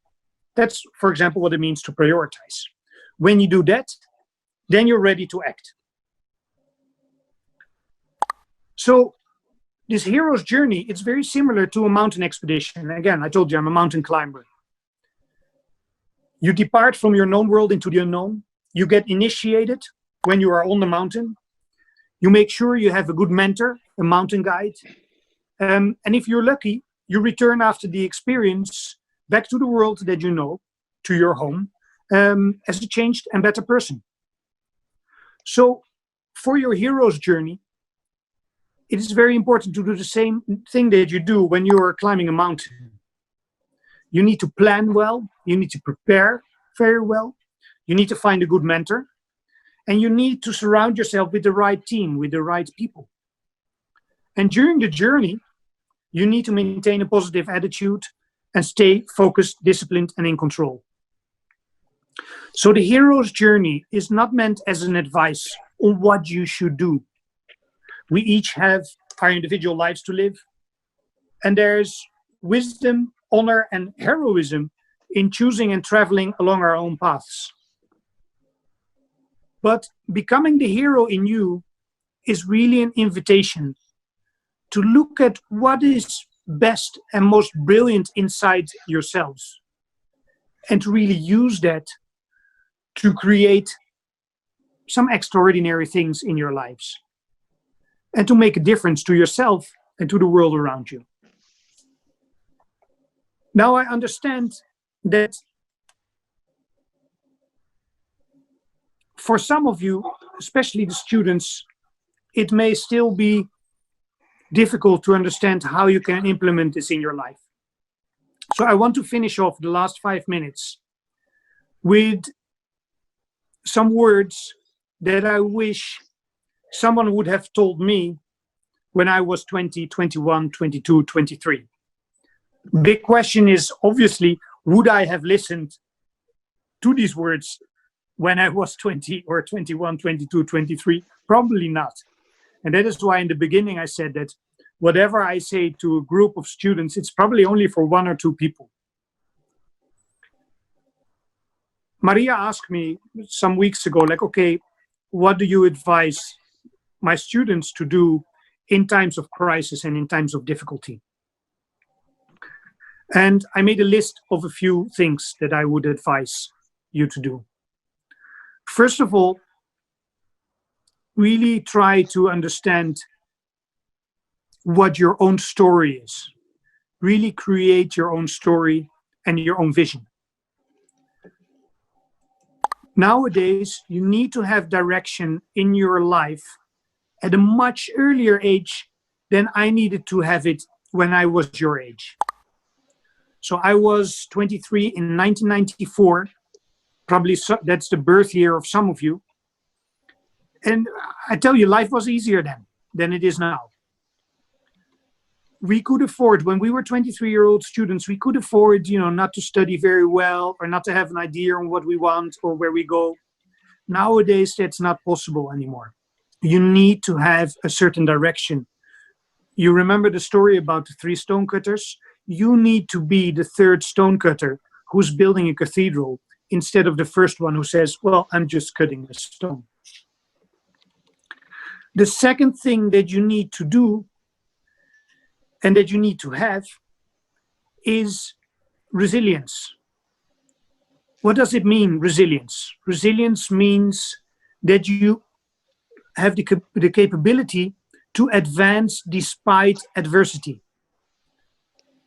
That's, for example, what it means to prioritize. When you do that, then you're ready to act. So this hero's journey, it's very similar to a mountain expedition. Again, I told you I'm a mountain climber. You depart from your known world into the unknown. You get initiated when you are on the mountain. You make sure you have a good mentor, a mountain guide. And if you're lucky, you return after the experience back to the world that you know, to your home, as a changed and better person. So for your hero's journey, it is very important to do the same thing that you do when you are climbing a mountain. You need to plan well, you need to prepare very well, you need to find a good mentor, and you need to surround yourself with the right team, with the right people. And during the journey, you need to maintain a positive attitude and stay focused, disciplined, and in control. So the hero's journey is not meant as an advice on what you should do. We each have our individual lives to live, and there's wisdom, honor, and heroism in choosing and traveling along our own paths. But becoming the hero in you is really an invitation to look at what is best and most brilliant inside yourselves, and to really use that to create some extraordinary things in your lives, and to make a difference to yourself and to the world around you. Now I understand that for some of you, especially the students, it may still be difficult to understand how you can implement this in your life. So I want to finish off the last 5 minutes with some words that I wish someone would have told me when I was 20, 21, 22, 23. Big question is, obviously, would I have listened to these words when I was 20 or 21, 22, 23? Probably not. And that is why in the beginning I said that whatever I say to a group of students, it's probably only for 1 or 2 people. Maria asked me some weeks ago, like, okay, what do you advise my students to do in times of crisis and in times of difficulty? And I made a list of a few things that I would advise you to do. First of all, really try to understand what your own story is. Really create your own story and your own vision. Nowadays, you need to have direction in your life at a much earlier age than I needed to have it when I was your age. So I was 23 in 1994. Probably that's the birth year of some of you. And I tell you, life was easier then than it is now. We could afford, when we were 23-year-old students, we could afford, not to study very well or not to have an idea on what we want or where we go. Nowadays, that's not possible anymore. you need to have a certain direction. You remember the story about the 3 stonecutters? You need to be the 3rd stonecutter who's building a cathedral instead of the first one who says, well, I'm just cutting a stone. The second thing that you need to do and that you need to have is resilience. What does it mean, resilience? Resilience means that you have the capability to advance despite adversity.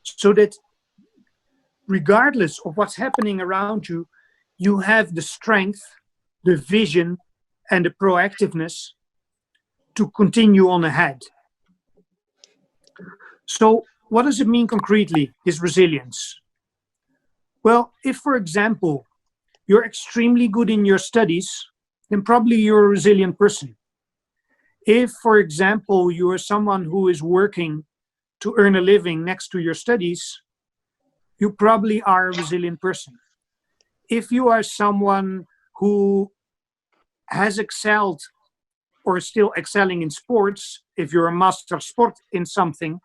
So that regardless of what's happening around you, you have the strength, the vision, and the proactiveness to continue on ahead. So what does it mean concretely, this resilience? Well, if, for example, you're extremely good in your studies, then probably you're a resilient person. If, for example, you are someone who is working to earn a living next to your studies, you probably are a resilient person. If you are someone who has excelled or is still excelling in sports, if you're a master of sport in something,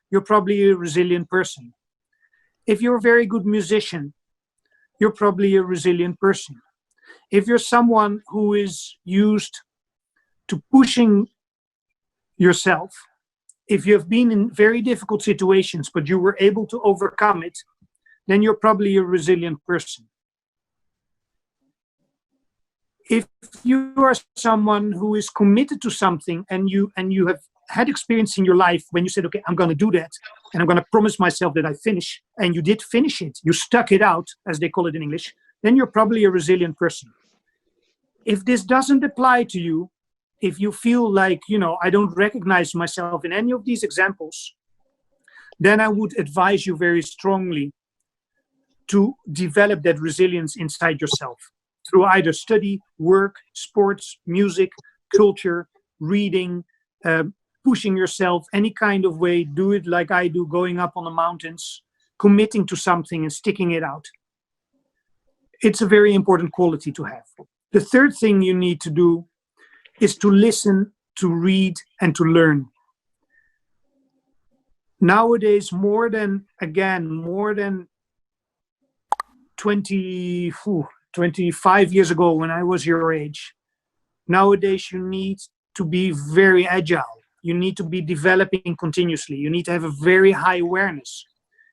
you're probably a resilient person. If you're a very good musician, you're probably a resilient person. If you're someone who is used to pushing yourself, if you have been in very difficult situations, but you were able to overcome it, then you're probably a resilient person. If you are someone who is committed to something and you have had experience in your life when you said, okay, I'm going to do that, and I'm going to promise myself that I finish, and you did finish it, you stuck it out, as they call it in English, then you're probably a resilient person. If this doesn't apply to you, if you feel like, I don't recognize myself in any of these examples, then I would advise you very strongly to develop that resilience inside yourself through either study, work, sports, music, culture, reading, pushing yourself any kind of way. Do it like I do, going up on the mountains, committing to something and sticking it out. It's a very important quality to have. The third thing you need to do is to listen, to read, and to learn. Nowadays, more than 25 years ago when I was your age, nowadays you need to be very agile. You need to be developing continuously. You need to have a very high awareness.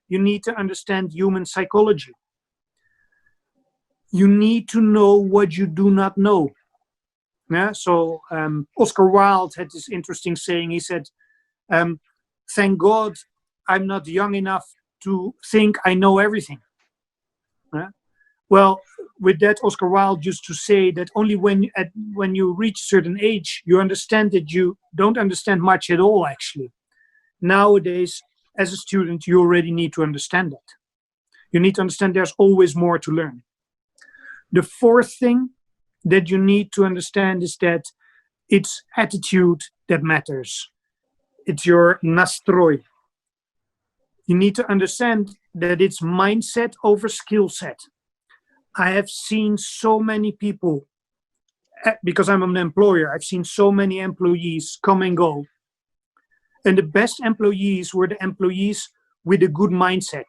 You need to understand human psychology. You need to know what you do not know. Yeah? So Oscar Wilde had this interesting saying. He said, thank God I'm not young enough to think I know everything. Yeah? Well, with that, Oscar Wilde used to say that only when you reach a certain age, you understand that you don't understand much at all, actually. Nowadays, as a student, you already need to understand that. You need to understand there's always more to learn. The fourth thing that you need to understand is that it's attitude that matters. It's your nastroj. You need to understand that it's mindset over skill set. I have seen so many people, because I'm an employer, I've seen so many employees come and go. And the best employees were the employees with a good mindset.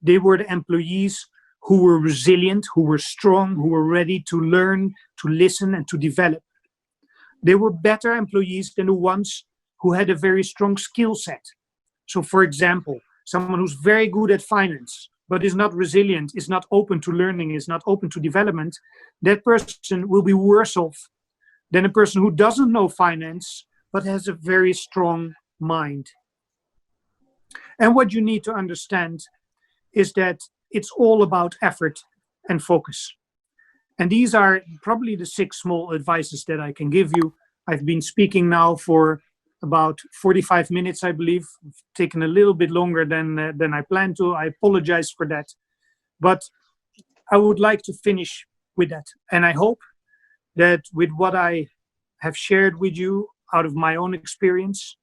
They were the employees who were resilient, who were strong, who were ready to learn, to listen, and to develop. They were better employees than the ones who had a very strong skill set. So, for example, someone who's very good at finance, but is not resilient, is not open to learning, is not open to development, that person will be worse off than a person who doesn't know finance, but has a very strong mind. And what you need to understand is that it's all about effort and focus. And these are probably the 6 small advices that I can give you. I've been speaking now for about 45 minutes, I believe. It's taken a little bit longer than I planned to. I apologize for that. But I would like to finish with that. And I hope that with what I have shared with you out of my own experience,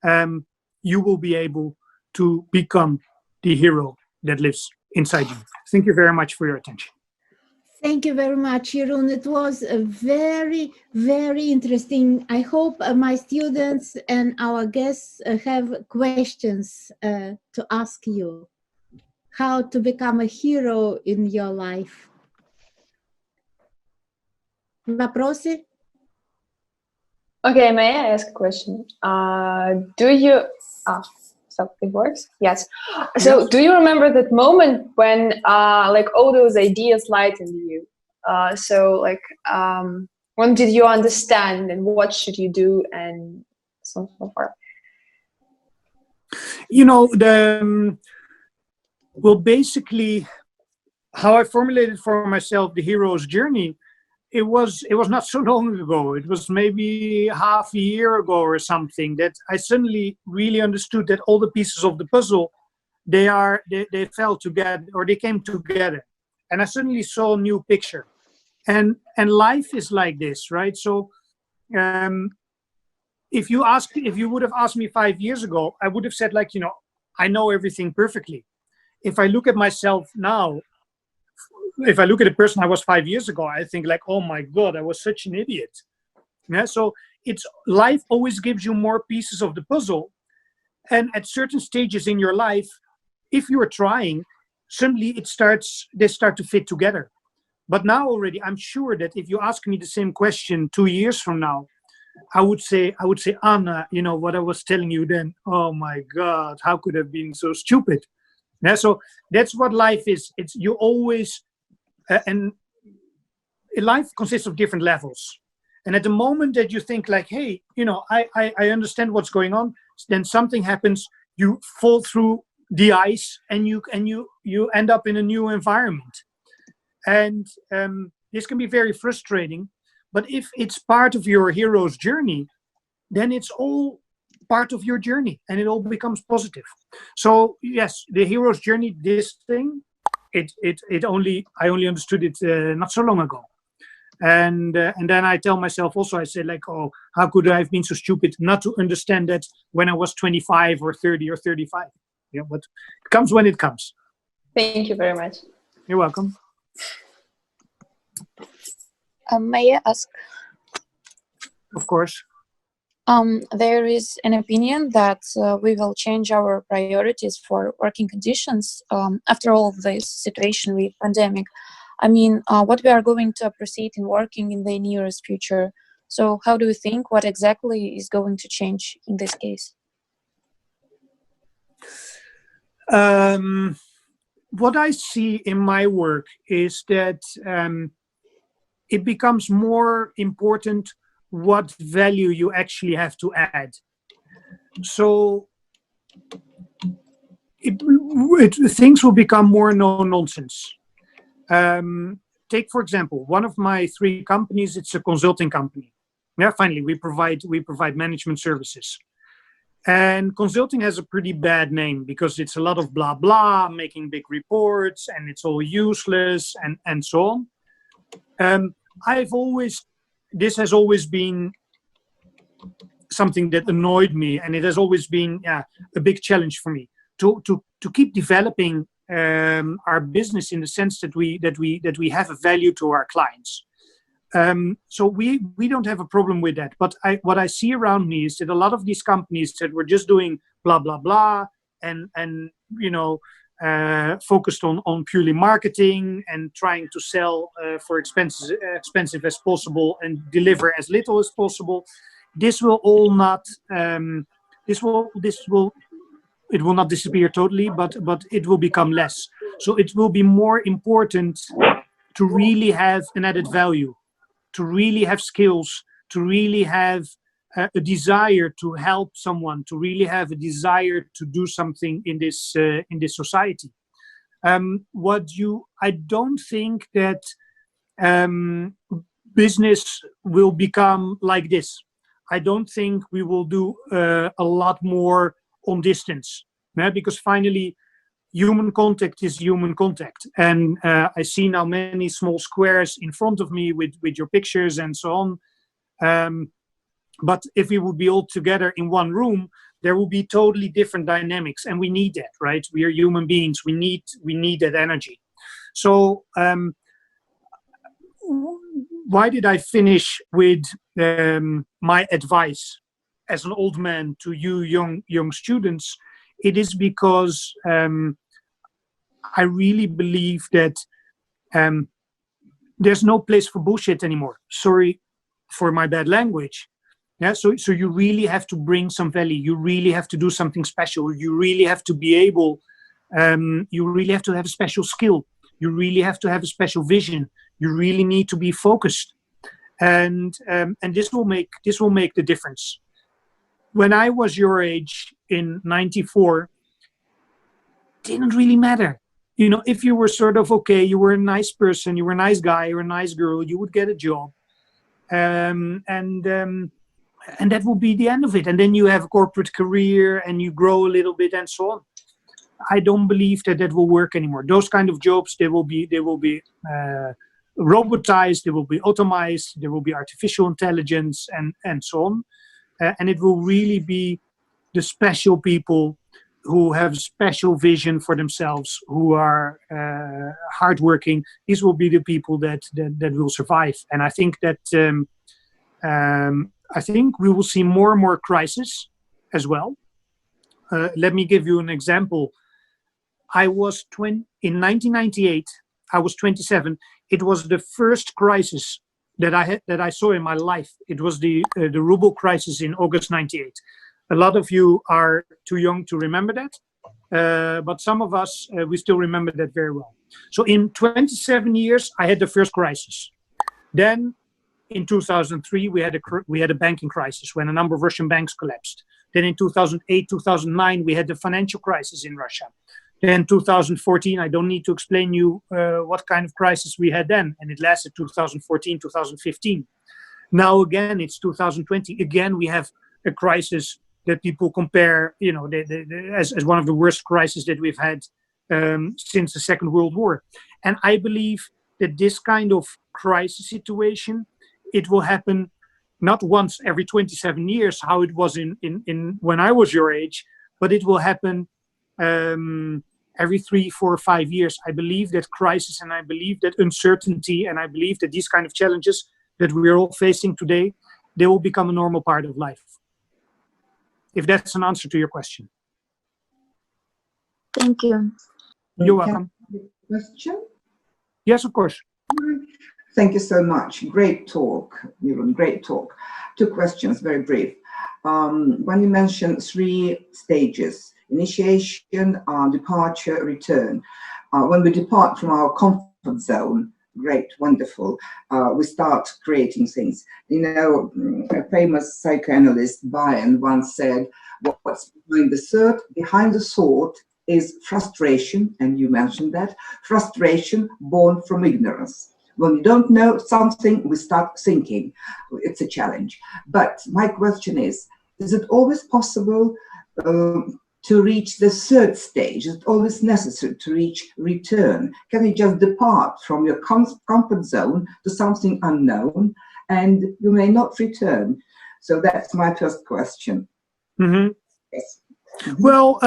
you will be able to become the hero that lives inside you. Thank you very much for your attention. Thank you very much, Jeroen. It was a very, very interesting. I hope my students and our guests have questions to ask you. How to become a hero in your life. Вопросы? Okay, may I ask a question? Do you, so it works? Yes. So do you remember that moment when like all those ideas lightened you? So like, when did you understand and what should you do and so on and so forth? You know, well, basically, how I formulated for myself the hero's journey, it was not so long ago. It was maybe half a year ago or something that I suddenly really understood that all the pieces of the puzzle, they fell together, or they came together, and I suddenly saw a new picture. And life is like this, right? So if you would have asked me 5 years ago, I would have said, like, you know, I know everything perfectly. If I look at myself now, if I look at the person I was 5 years ago, I think like, oh my God, I was such an idiot. Yeah. So it's life always gives you more pieces of the puzzle. And at certain stages in your life, if you are trying, suddenly they start to fit together. But now already, I'm sure that if you ask me the same question 2 years from now, I would say, Anna, you know, what I was telling you then, oh my God, how could I have been so stupid? Yeah, so that's what life is. It's you always, and life consists of different levels. And at the moment that you think like, hey, you know, I understand what's going on, then something happens, you fall through the ice and you end up in a new environment. And this can be very frustrating, but if it's part of your hero's journey, then it's all part of your journey and it all becomes positive. So yes, the hero's journey, this thing, I only understood it not so long ago. And then I tell myself also, I say like, oh, how could I have been so stupid not to understand that when I was 25 or 30 or 35? Yeah, but it comes when it comes. Thank you very much. You're welcome. May I ask? Of course. There is an opinion that we will change our priorities for working conditions after all of this situation with pandemic. I mean, what we are going to appreciate in working in the nearest future. So how do you think, what exactly is going to change in this case? What I see in my work is that it becomes more important what value you actually have to add. So things will become more no nonsense. Take, for example, one of my 3 companies, it's a consulting company. Yeah, finally, we provide management services. And consulting has a pretty bad name because it's a lot of blah, blah, making big reports, and it's all useless and so on. This has always been something that annoyed me, and it has always been a big challenge for me to keep developing our business in the sense that we have a value to our clients. So we don't have a problem with that. But what I see around me is that a lot of these companies that were just doing blah blah blah and you know focused on purely marketing and trying to sell for expensive as possible and deliver as little as possible. This will all not. It will not disappear totally, but it will become less. So it will be more important to really have an added value, to really have skills, to really have a desire to help someone, to really have a desire to do something in this society. I don't think that business will become like this. I don't think we will do a lot more on distance, because finally human contact is human contact. And I see now many small squares in front of me with your pictures and so on. But if we would be all together in one room, there will be totally different dynamics, and we need that, right? We are human beings. We need that energy. So why did I finish with my advice as an old man to you young students? It is because I really believe that there's no place for bullshit anymore. Sorry for my bad language. Yeah, so you really have to bring some value. You really have to do something special. You really have to be able. You really have to have a special skill. You really have to have a special vision. You really need to be focused, and this will make the difference. When I was your age in '94, didn't really matter. You know, if you were sort of okay, you were a nice person, you were a nice guy or a nice girl, you would get a job, and that will be the end of it. And then you have a corporate career and you grow a little bit and so on. I don't believe that will work anymore. Those kind of jobs, they will be robotized, they will be automized, there will be artificial intelligence and so on. And it will really be the special people who have special vision for themselves, who are hardworking. These will be the people that will survive. And I think that I think we will see more and more crises as well. Let me give you an example. In 1998. I was 27. It was the first crisis that I saw in my life. It was the ruble crisis in August '98. A lot of you are too young to remember that, but some of us we still remember that very well. So in 27 years, I had the first crisis. Then in 2003, we had a banking crisis when a number of Russian banks collapsed. Then in 2008, 2009, we had the financial crisis in Russia. Then 2014, I don't need to explain you what kind of crisis we had then, and it lasted 2014, 2015. Now again, it's 2020. Again, we have a crisis that people compare, you know, as one of the worst crises that we've had since the Second World War. And I believe that this kind of crisis situation, it will happen not once every 27 years, how it was in when I was your age, but it will happen every 3, 4, 5 years. I believe that crisis, and I believe that uncertainty, and I believe that these kind of challenges that we're all facing today, they will become a normal part of life. If that's an answer to your question. Thank you. You're welcome. Question? Yes, of course. Thank you so much. Great talk, Jeroen, great talk. 2 questions, very brief. When you mentioned 3 stages, initiation, departure, return. When we depart from our comfort zone, great, wonderful, we start creating things. You know, a famous psychoanalyst, Bayen, once said, what's behind the thought is frustration, and you mentioned that, frustration born from ignorance. When we don't know something, we start thinking. It's a challenge. But my question is it always possible to reach the 3rd stage? Is it always necessary to reach return? Can you just depart from your comfort zone to something unknown and you may not return? So that's my first question. Mm-hmm. Yes. Mm-hmm. Well,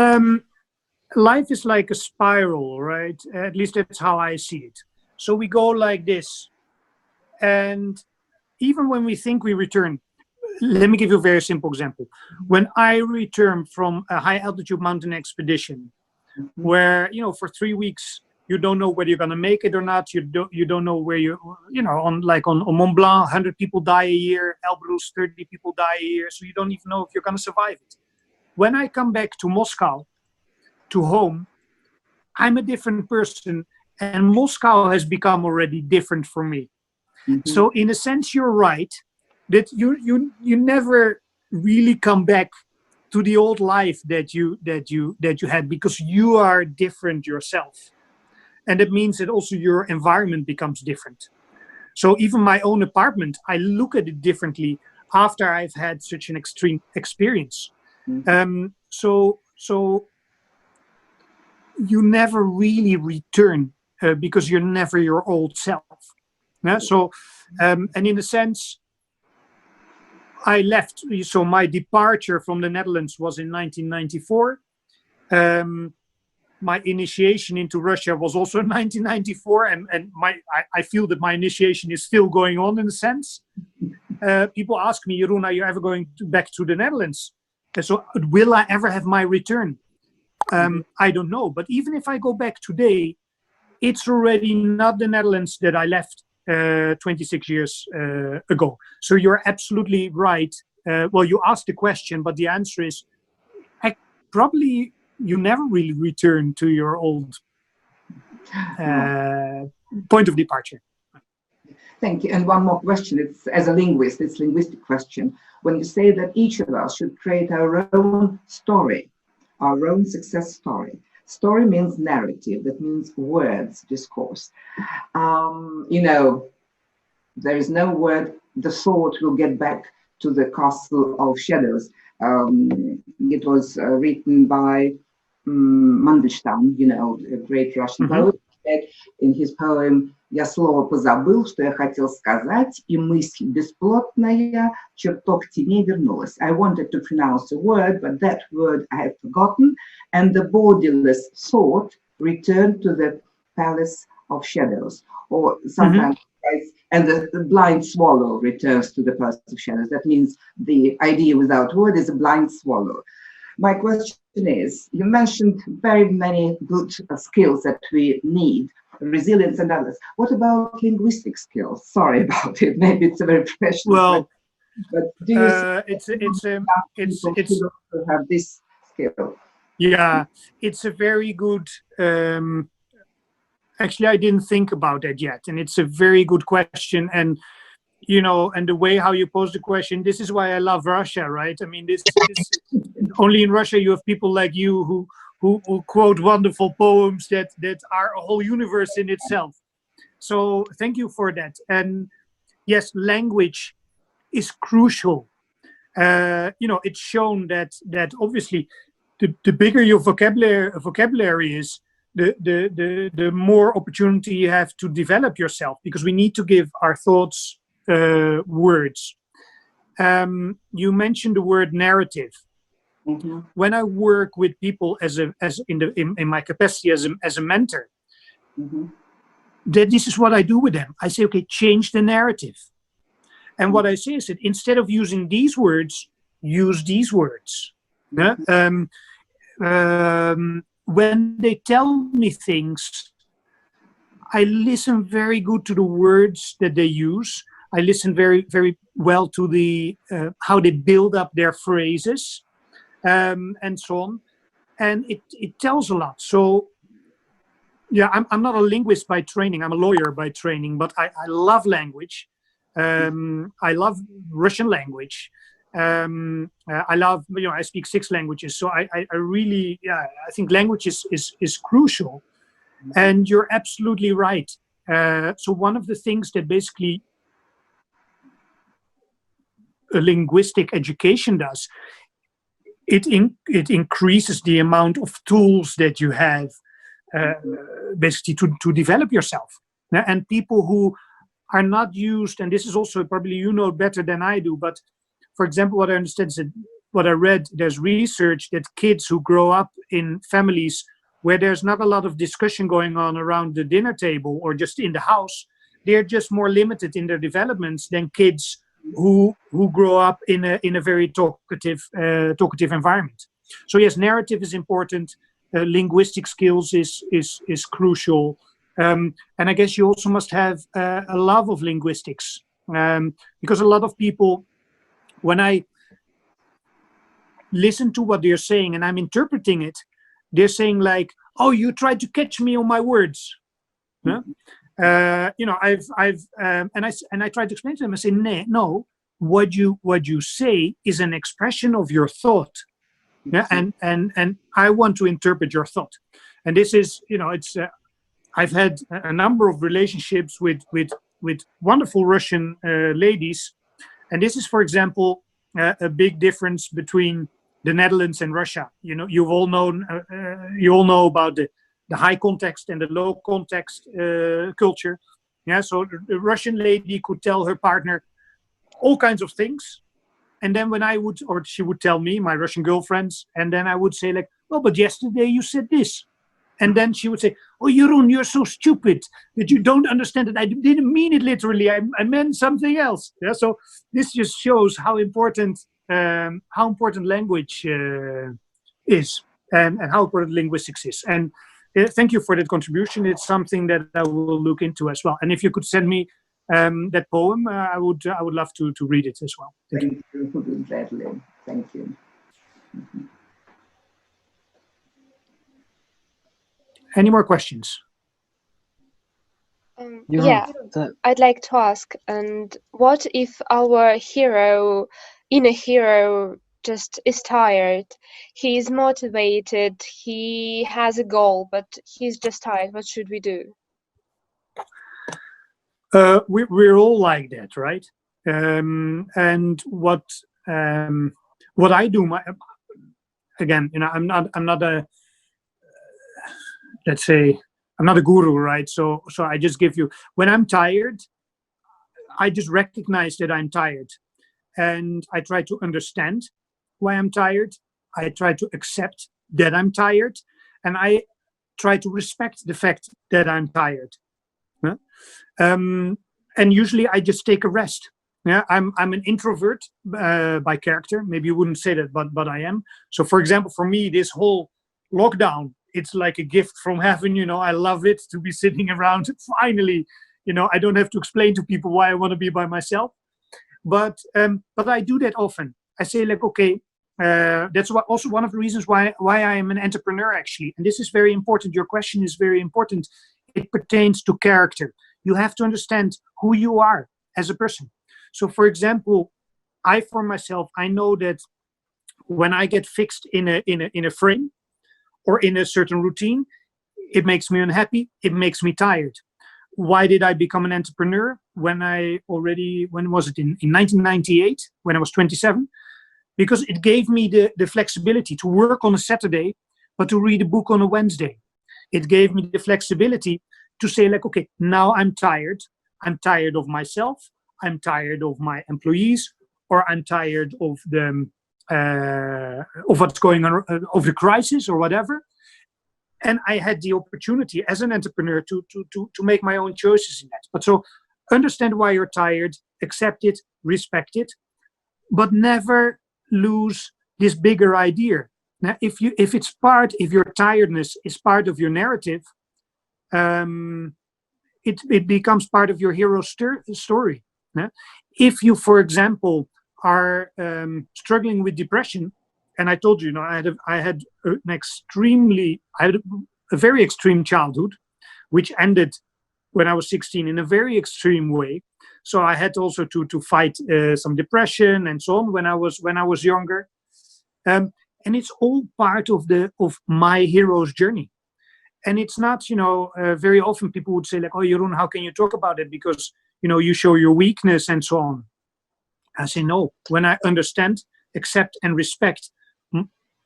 life is like a spiral, right? At least that's how I see it. So we go like this. And even when we think we return, let me give you a very simple example. When I return from a high altitude mountain expedition, where, you know, for 3 weeks, you don't know whether you're going to make it or not. You don't know where you know, on Mont Blanc, 100 people die a year, Elbrus, 30 people die a year. So you don't even know if you're going to survive it. When I come back to Moscow, to home, I'm a different person, and Moscow has become already different for me. Mm-hmm. So in a sense, you're right that you never really come back to the old life that you had, because you are different yourself, and that means that also your environment becomes different. So even my own apartment, I look at it differently after I've had such an extreme experience. Mm-hmm. So you never really return because you're never your old self. Yeah? So, and in a sense, I left. So my departure from the Netherlands was in 1994. my initiation into Russia was also in 1994, and I feel that my initiation is still going on in a sense. People ask me, Jeroen, are you ever going back to the Netherlands? So will I ever have my return? I don't know. But even if I go back today, it's already not the Netherlands that I left 26 years ago. So you're absolutely right. Well, you asked the question, but the answer is probably you never really return to your old point of departure. Thank you. And one more question. It's, as a linguist, it's a linguistic question. When you say that each of us should create our own story, our own success story. Story means narrative. That means words, discourse. You know, there is no word. The thought will get back to the Castle of Shadows. It was written by Mandelstam, you know, a great Russian poet. In his poem «Я слово позабыл, что я хотел сказать, и мысль бесплотная чертог теней вернулась». I wanted to pronounce a word, but that word I have forgotten, and the bodiless thought returned to the palace of shadows. Or sometimes, and the blind swallow returns to the palace of shadows. That means the idea without word is a blind swallow. My question is, you mentioned very many good skills that we need, resilience and others. What about linguistic skills? Sorry about it. Maybe it's a very professional question, but do you have this skill? Yeah, it's a very good. Actually, I didn't think about that yet, and it's a very good question. And you know, and the way how you pose the question, this is why I love Russia, right? I mean, this only in Russia you have people like you who quote wonderful poems that are a whole universe in itself. So thank you for that. And yes, language is crucial. You know, it's shown that obviously the bigger your vocabulary is, the more opportunity you have to develop yourself, because we need to give our thoughts words. You mentioned the word narrative. When I work with people in my capacity as a mentor, that this is what I do with them. I say, okay, change the narrative. And what I say is that instead of using these words, use these words. When they tell me things, I listen very good to the words that they use. I listen very, very well to the how they build up their phrases, and so on. And it tells a lot. So, yeah, I'm not a linguist by training. I'm a lawyer by training, but I love language. I love Russian language. I love, you know, I speak 6 languages. So I really, yeah, I think language is crucial. And you're absolutely right. So one of the things that basically a linguistic education does, it increases the amount of tools that you have basically to develop yourself. And people who are not used, and this is also probably you know better than I do, but for example, what I understand is that what I read, there's research that kids who grow up in families where there's not a lot of discussion going on around the dinner table or just in the house, they're just more limited in their developments than kids who grow up in a very talkative environment. So yes, narrative is important. Linguistic skills is crucial, and I guess you also must have a love of linguistics, because a lot of people, when I listen to what they're saying and I'm interpreting it, they're saying like, "Oh, you tried to catch me on my words." You know, and I try to explain to them. I say, no, what you say is an expression of your thought, and I want to interpret your thought. And this is, you know, it's. I've had a number of relationships with wonderful Russian ladies, and this is, for example, a big difference between the Netherlands and Russia. You know, you all know about the high context and the low context culture. Yeah, so the Russian lady could tell her partner all kinds of things, and then when I would, or she would tell me, my Russian girlfriends, and then I would say like, "Oh, but yesterday you said this." And then she would say, "Oh, Jeroen, you're so stupid that you don't understand it. I didn't mean it literally. I meant something else." Yeah. So this just shows how important language is, and how important linguistics is. And thank you for that contribution. It's something that I will look into as well. And if you could send me that poem, I would love to read it as well. Thank you. Gladly. Thank you. Any more questions? Yeah, I'd like to ask, and what if our inner hero just is tired? He is motivated, he has a goal, but he's just tired. What should we do? We're all like that, right? And what I do, again, I'm not a, let's say, I'm not a guru, right? So I just give you, when I'm tired, I just recognize that I'm tired, and I try to understand why I'm tired. I try to accept that I'm tired, and I try to respect the fact that I'm tired. Yeah? And usually I just take a rest. Yeah, I'm an introvert by character. Maybe you wouldn't say that, but I am. So, for example, for me, this whole lockdown, it's like a gift from heaven. I love it to be sitting around. Finally, I don't have to explain to people why I want to be by myself. But I do that often. I say, like, okay, that's also one of the reasons why I am an entrepreneur, actually. And this is very important. Your question is very important. It pertains to character. You have to understand who you are as a person. So, for example, for myself, I know that when I get fixed in a frame or in a certain routine, it makes me unhappy. It makes me tired. Why did I become an entrepreneur? When was it? In 1998, when I was 27, because it gave me the flexibility to work on a Saturday, but to read a book on a Wednesday. It gave me the flexibility to say, like, okay, now I'm tired. I'm tired of myself. I'm tired of my employees, or I'm tired of of what's going on, of the crisis or whatever. And I had the opportunity as an entrepreneur to make my own choices in that. But so understand why you're tired, accept it, respect it, but never lose this bigger idea. Now, if your tiredness is part of your narrative, it becomes part of your hero story. Yeah? If you, for example, are struggling with depression, and I told you, I had a very extreme childhood, which ended when I was 16 in a very extreme way. So I had also to fight some depression and so on when I was younger, and it's all part of my hero's journey. And it's not, very often people would say, like, "Oh, Jeroen, how can you talk about it? Because you show your weakness and so on." I say, no. When I understand, accept, and respect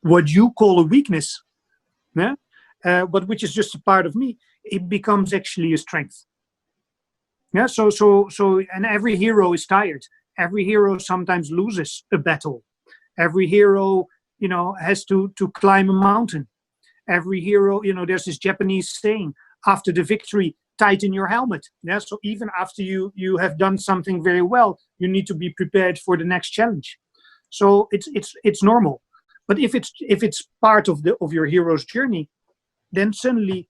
what you call a weakness, yeah, but which is just a part of me, it becomes actually a strength. Yeah. So, and every hero is tired. Every hero sometimes loses a battle. Every hero, has to climb a mountain. Every hero, there's this Japanese saying: after the victory, tighten your helmet. Yeah. So even after you have done something very well, you need to be prepared for the next challenge. So it's normal. But if it's part of your hero's journey, then suddenly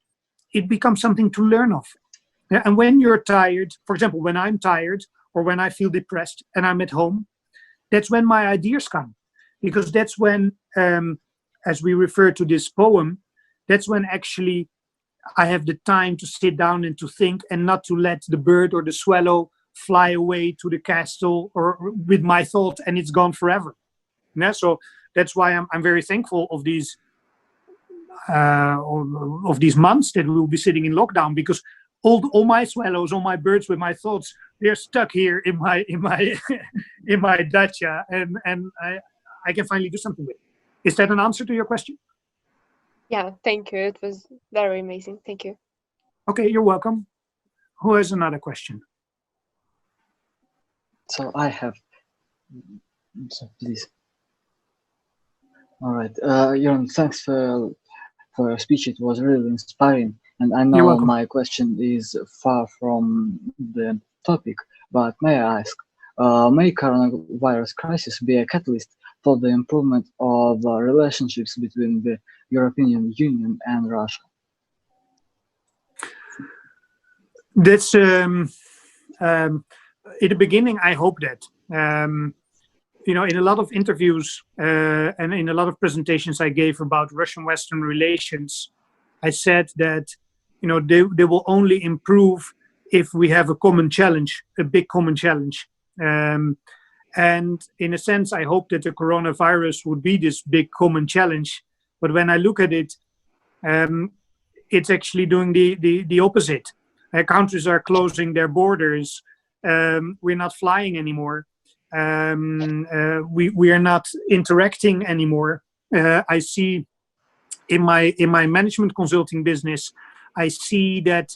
it becomes something to learn of. Yeah? And when you're tired, for example, when I'm tired or when I feel depressed and I'm at home, that's when my ideas come, because that's when, as we refer to this poem, that's when actually I have the time to sit down and to think, and not to let the bird or the swallow fly away to the castle or with my thought, and it's gone forever. Yeah, so that's why I'm very thankful of these months that we will be sitting in lockdown, because all my swallows, all my birds with my thoughts, they're stuck here in my in my dacha, and I can finally do something with it. Is that an answer to your question? Yeah, thank you. It was very amazing. Thank you. Okay, you're welcome. Who has another question? So I have. So please. All right, Jeroen, thanks for your speech. It was really inspiring. And I You're know welcome. my question is far from the topic, but may I ask, may coronavirus crisis be a catalyst for the improvement of relationships between the European Union and Russia? That's in the beginning, I hope that. In a lot of interviews and in a lot of presentations I gave about Russian-Western relations, I said that they will only improve if we have a common challenge, a big common challenge. And in a sense, I hope that the coronavirus would be this big common challenge. But when I look at it, it's actually doing the opposite. Countries are closing their borders. We're not flying anymore. We are not interacting anymore. I see in my management consulting business, I see that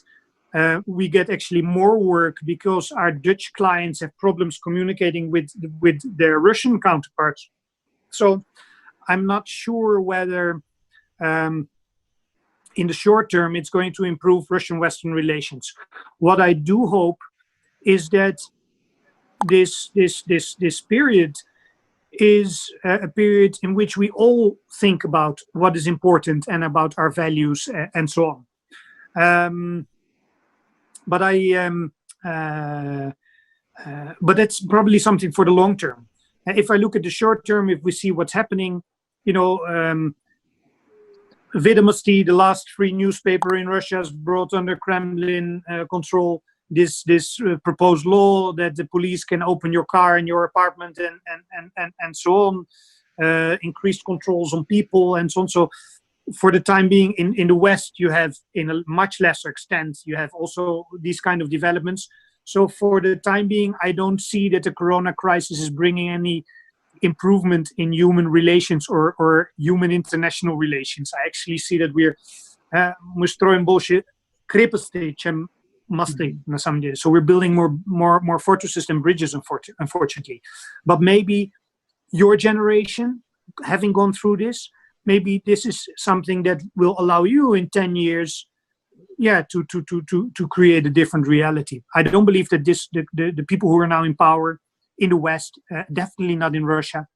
we get actually more work because our Dutch clients have problems communicating with their Russian counterparts. So I'm not sure whether in the short term it's going to improve Russian-Western relations. What I do hope is that this period is a period in which we all think about what is important and about our values and so on. But that's probably something for the long term. If I look at the short term, if we see what's happening, Vedomosti, the last free newspaper in Russia, is brought under Kremlin control. This proposed law that the police can open your car in your apartment and so on, increased controls on people and so on. So for the time being, in the West, you have, in a much lesser extent, you have also these kind of developments. So for the time being, I don't see that the corona crisis is bringing any improvement in human relations or human international relations. I actually see that we're so we're building more fortresses than bridges, unfortunately. But maybe your generation, having gone through this, maybe this is something that will allow you in 10 years, to create a different reality. I don't believe that the people who are now in power in the West, definitely not in Russia,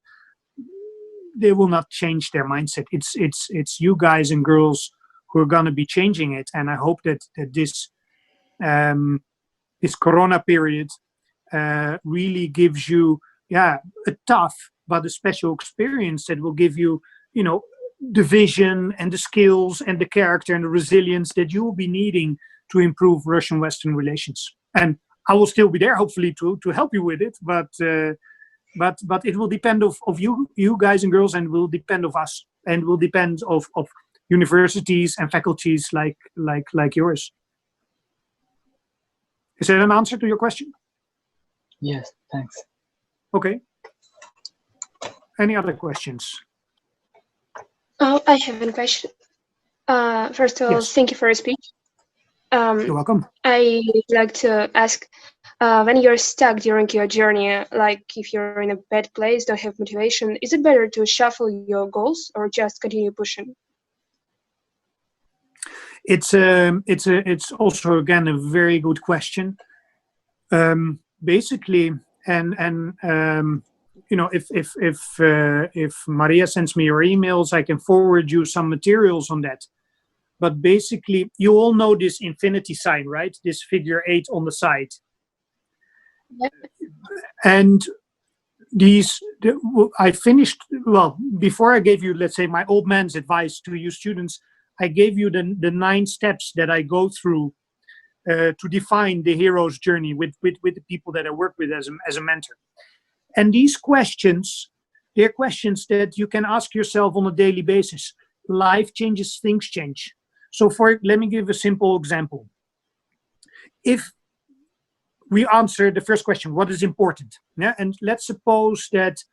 they will not change their mindset. It's you guys and girls who are going to be changing it, and I hope that this Corona period really gives you a tough but a special experience that will give you the vision and the skills and the character and the resilience that you will be needing to improve Russian-Western relations. And I will still be there, hopefully, to help you with it. But it will depend of you guys and girls, and will depend of us, and will depend of universities and faculties like yours. Is that an answer to your question? Yes, thanks. Okay. Any other questions? Oh, I have a question. First of all, Yes. Thank you for your speech. You're welcome. I'd like to ask, when you're stuck during your journey, like if you're in a bad place, don't have motivation, is it better to shuffle your goals or just continue pushing? It's also, again, a very good question. Basically, if Maria sends me your emails, I can forward you some materials on that. But basically, you all know this infinity sign, right? This figure 8 on the side. Yep. And I finished, before I gave you, let's say, my old man's advice to you students, I gave you the 9 steps that I go through to define the hero's journey with the people that I work with as a mentor. And these questions, they're questions that you can ask yourself on a daily basis. Life changes, things change. So let me give a simple example. If we answer the first question, what is important? Yeah? And let's suppose that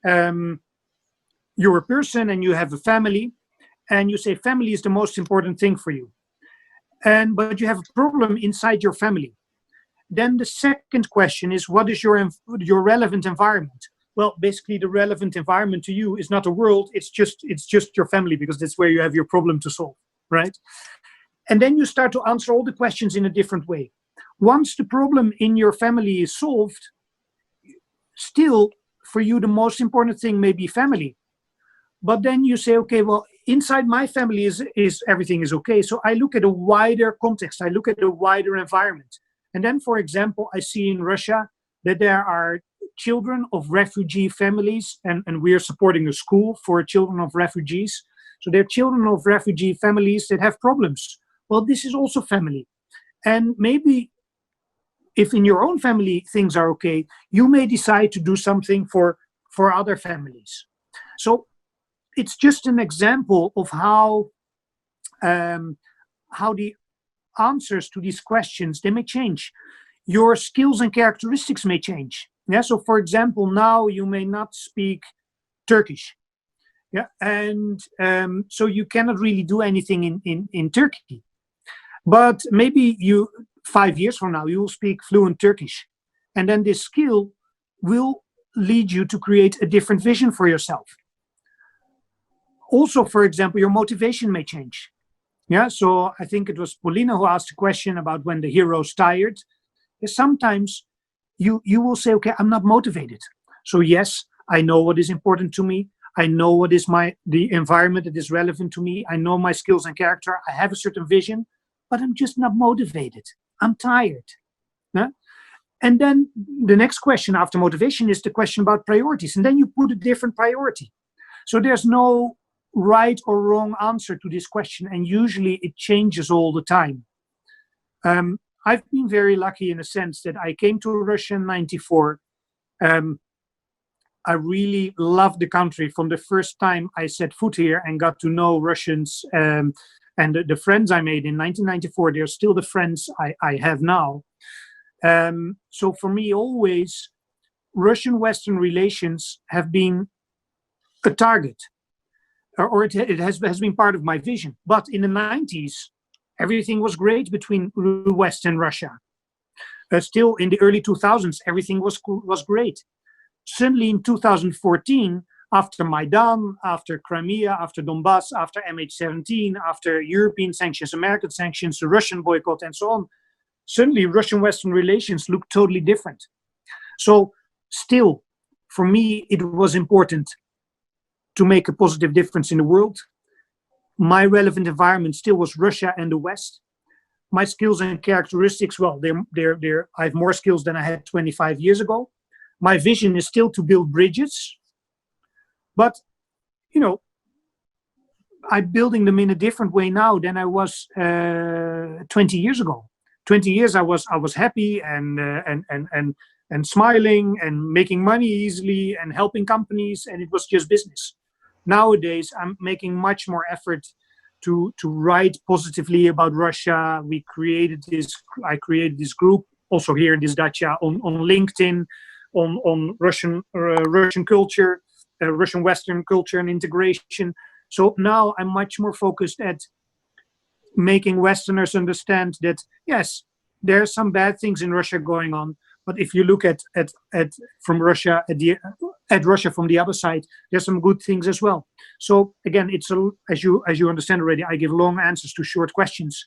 you're a person and you have a family, and you say family is the most important thing for you. But you have a problem inside your family. Then the second question is, what is your relevant environment? Well, basically the relevant environment to you is not the world, it's just your family, because that's where you have your problem to solve. right? And then you start to answer all the questions in a different way. Once the problem in your family is solved, still for you the most important thing may be family. But then you say, okay, well, inside my family is everything is okay. So I look at a wider context. I look at a wider environment. And then, for example, I see in Russia that there are children of refugee families, and we are supporting a school for children of refugees. So there are children of refugee families that have problems. Well, this is also family. And maybe if in your own family things are okay, you may decide to do something for other families. So it's just an example of how the answers to these questions, they may change. Your skills and characteristics may change. Yeah. So for example, now you may not speak Turkish. Yeah. And so you cannot really do anything in Turkey. But maybe 5 years from now, you will speak fluent Turkish. And then this skill will lead you to create a different vision for yourself. Also, for example, your motivation may change. Yeah, so I think it was Paulina who asked a question about when the hero's tired. Sometimes you will say, okay, I'm not motivated. So yes, I know what is important to me. I know what is the environment that is relevant to me. I know my skills and character. I have a certain vision, but I'm just not motivated. I'm tired. Yeah? And then the next question after motivation is the question about priorities. And then you put a different priority. So there's no right or wrong answer to this question. And usually it changes all the time. I've been very lucky in a sense that I came to Russia in 1994. I really loved the country from the first time I set foot here and got to know Russians. And the friends I made in 1994, they're still the friends I have now. So for me, always, Russian-Western relations have been a target, or it has been part of my vision. But in the 90s, everything was great between West and Russia. Still in the early 2000s, everything was great. Suddenly in 2014, after Maidan, after Crimea, after Donbass, after MH17, after European sanctions, American sanctions, the Russian boycott, and so on, suddenly Russian-Western relations look totally different. So still, for me, it was important to make a positive difference in the world. My relevant environment still was Russia and the West. My skills and characteristics, well, I have more skills than I had 25 years ago. My vision is still to build bridges, but, I'm building them in a different way now than I was 20 years ago. 20 years I was happy and smiling and making money easily and helping companies, and it was just business. Nowadays, I'm making much more effort to write positively about Russia. I created this group also here in this dacha on LinkedIn on Russian culture, Russian Western culture and integration. So now I'm much more focused at making Westerners understand that yes, there are some bad things in Russia going on, but if you look at from Russia at Russia from the other side, there's some good things as well. So again, it's as you understand already, I give long answers to short questions,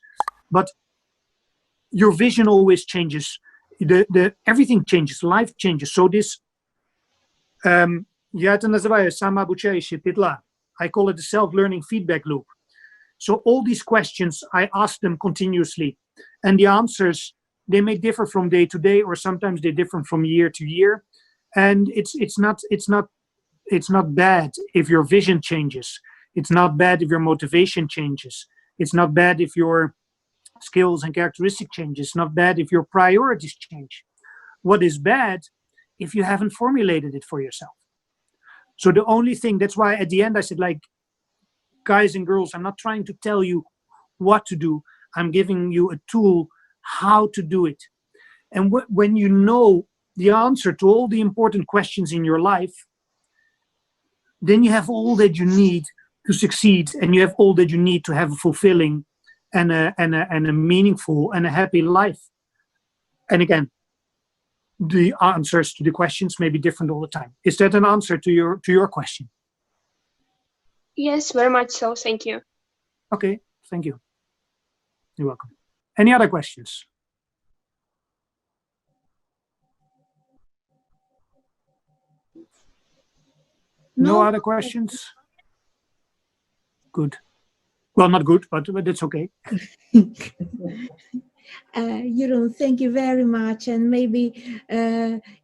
but your vision always changes. Everything changes, life changes. So this я это называю самообучающая петля. I call it the self-learning feedback loop. So all these questions, I ask them continuously, and the answers, they may differ from day to day, or sometimes they differ from year to year. And it's not bad if your vision changes. It's not bad if your motivation changes. It's not bad if your skills and characteristics change. It's not bad if your priorities change. What is bad if you haven't formulated it for yourself? So the only thing, that's why at the end I said, like, guys and girls, I'm not trying to tell you what to do. I'm giving you a tool how to do it. And when you know the answer to all the important questions in your life, then you have all that you need to succeed, and you have all that you need to have a fulfilling and a meaningful and a happy life. And again, the answers to the questions may be different all the time. Is that an answer to your question? Yes, very much so. Thank you. Okay, Thank you. You're welcome. Any other questions? No other questions? Good. Well, not good, but it's okay. Jeroen, thank you very much. And maybe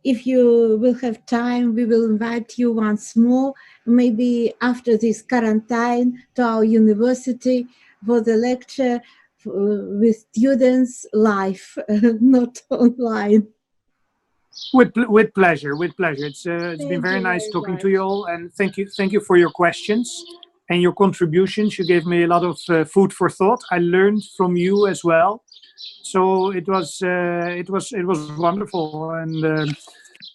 if you will have time, we will invite you once more, maybe after this quarantine, to our university for the lecture with students live, not online. With pleasure, with pleasure. It's been very nice talking to you all, and thank you for your questions and your contributions. You gave me a lot of food for thought. I learned from you as well, so it was wonderful, and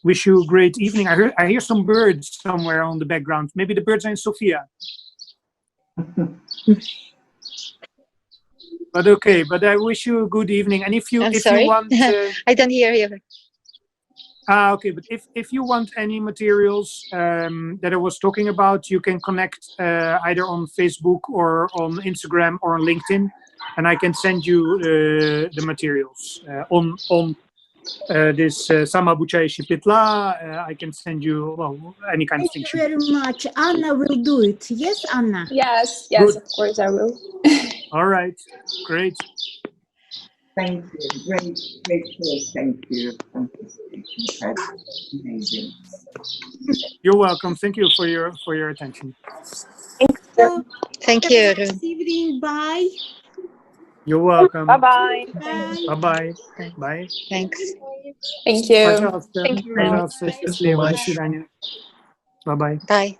wish you a great evening. I hear some birds somewhere on the background. Maybe the birds are in Sofia. But okay, but I wish you a good evening. And if you want, I don't hear you. Okay, but if you want any materials that I was talking about, you can connect either on Facebook or on Instagram or on LinkedIn, and I can send you the materials on this Sama Bucai Shipitla. I can send you any kind of thing. Thank you very much. Anna will do it. Yes, Anna? Yes, Good. of course I will. All right, great. Thank you. Great talk. Thank you. Amazing. You're welcome. Thank you for your attention. Thank you. Good evening. Bye. You're welcome. Bye-bye. Bye. Bye-bye. Bye. Thanks. Thank you. Thank you very much. Пожалуйста, счастливо. До свидания. Bye-bye. Bye.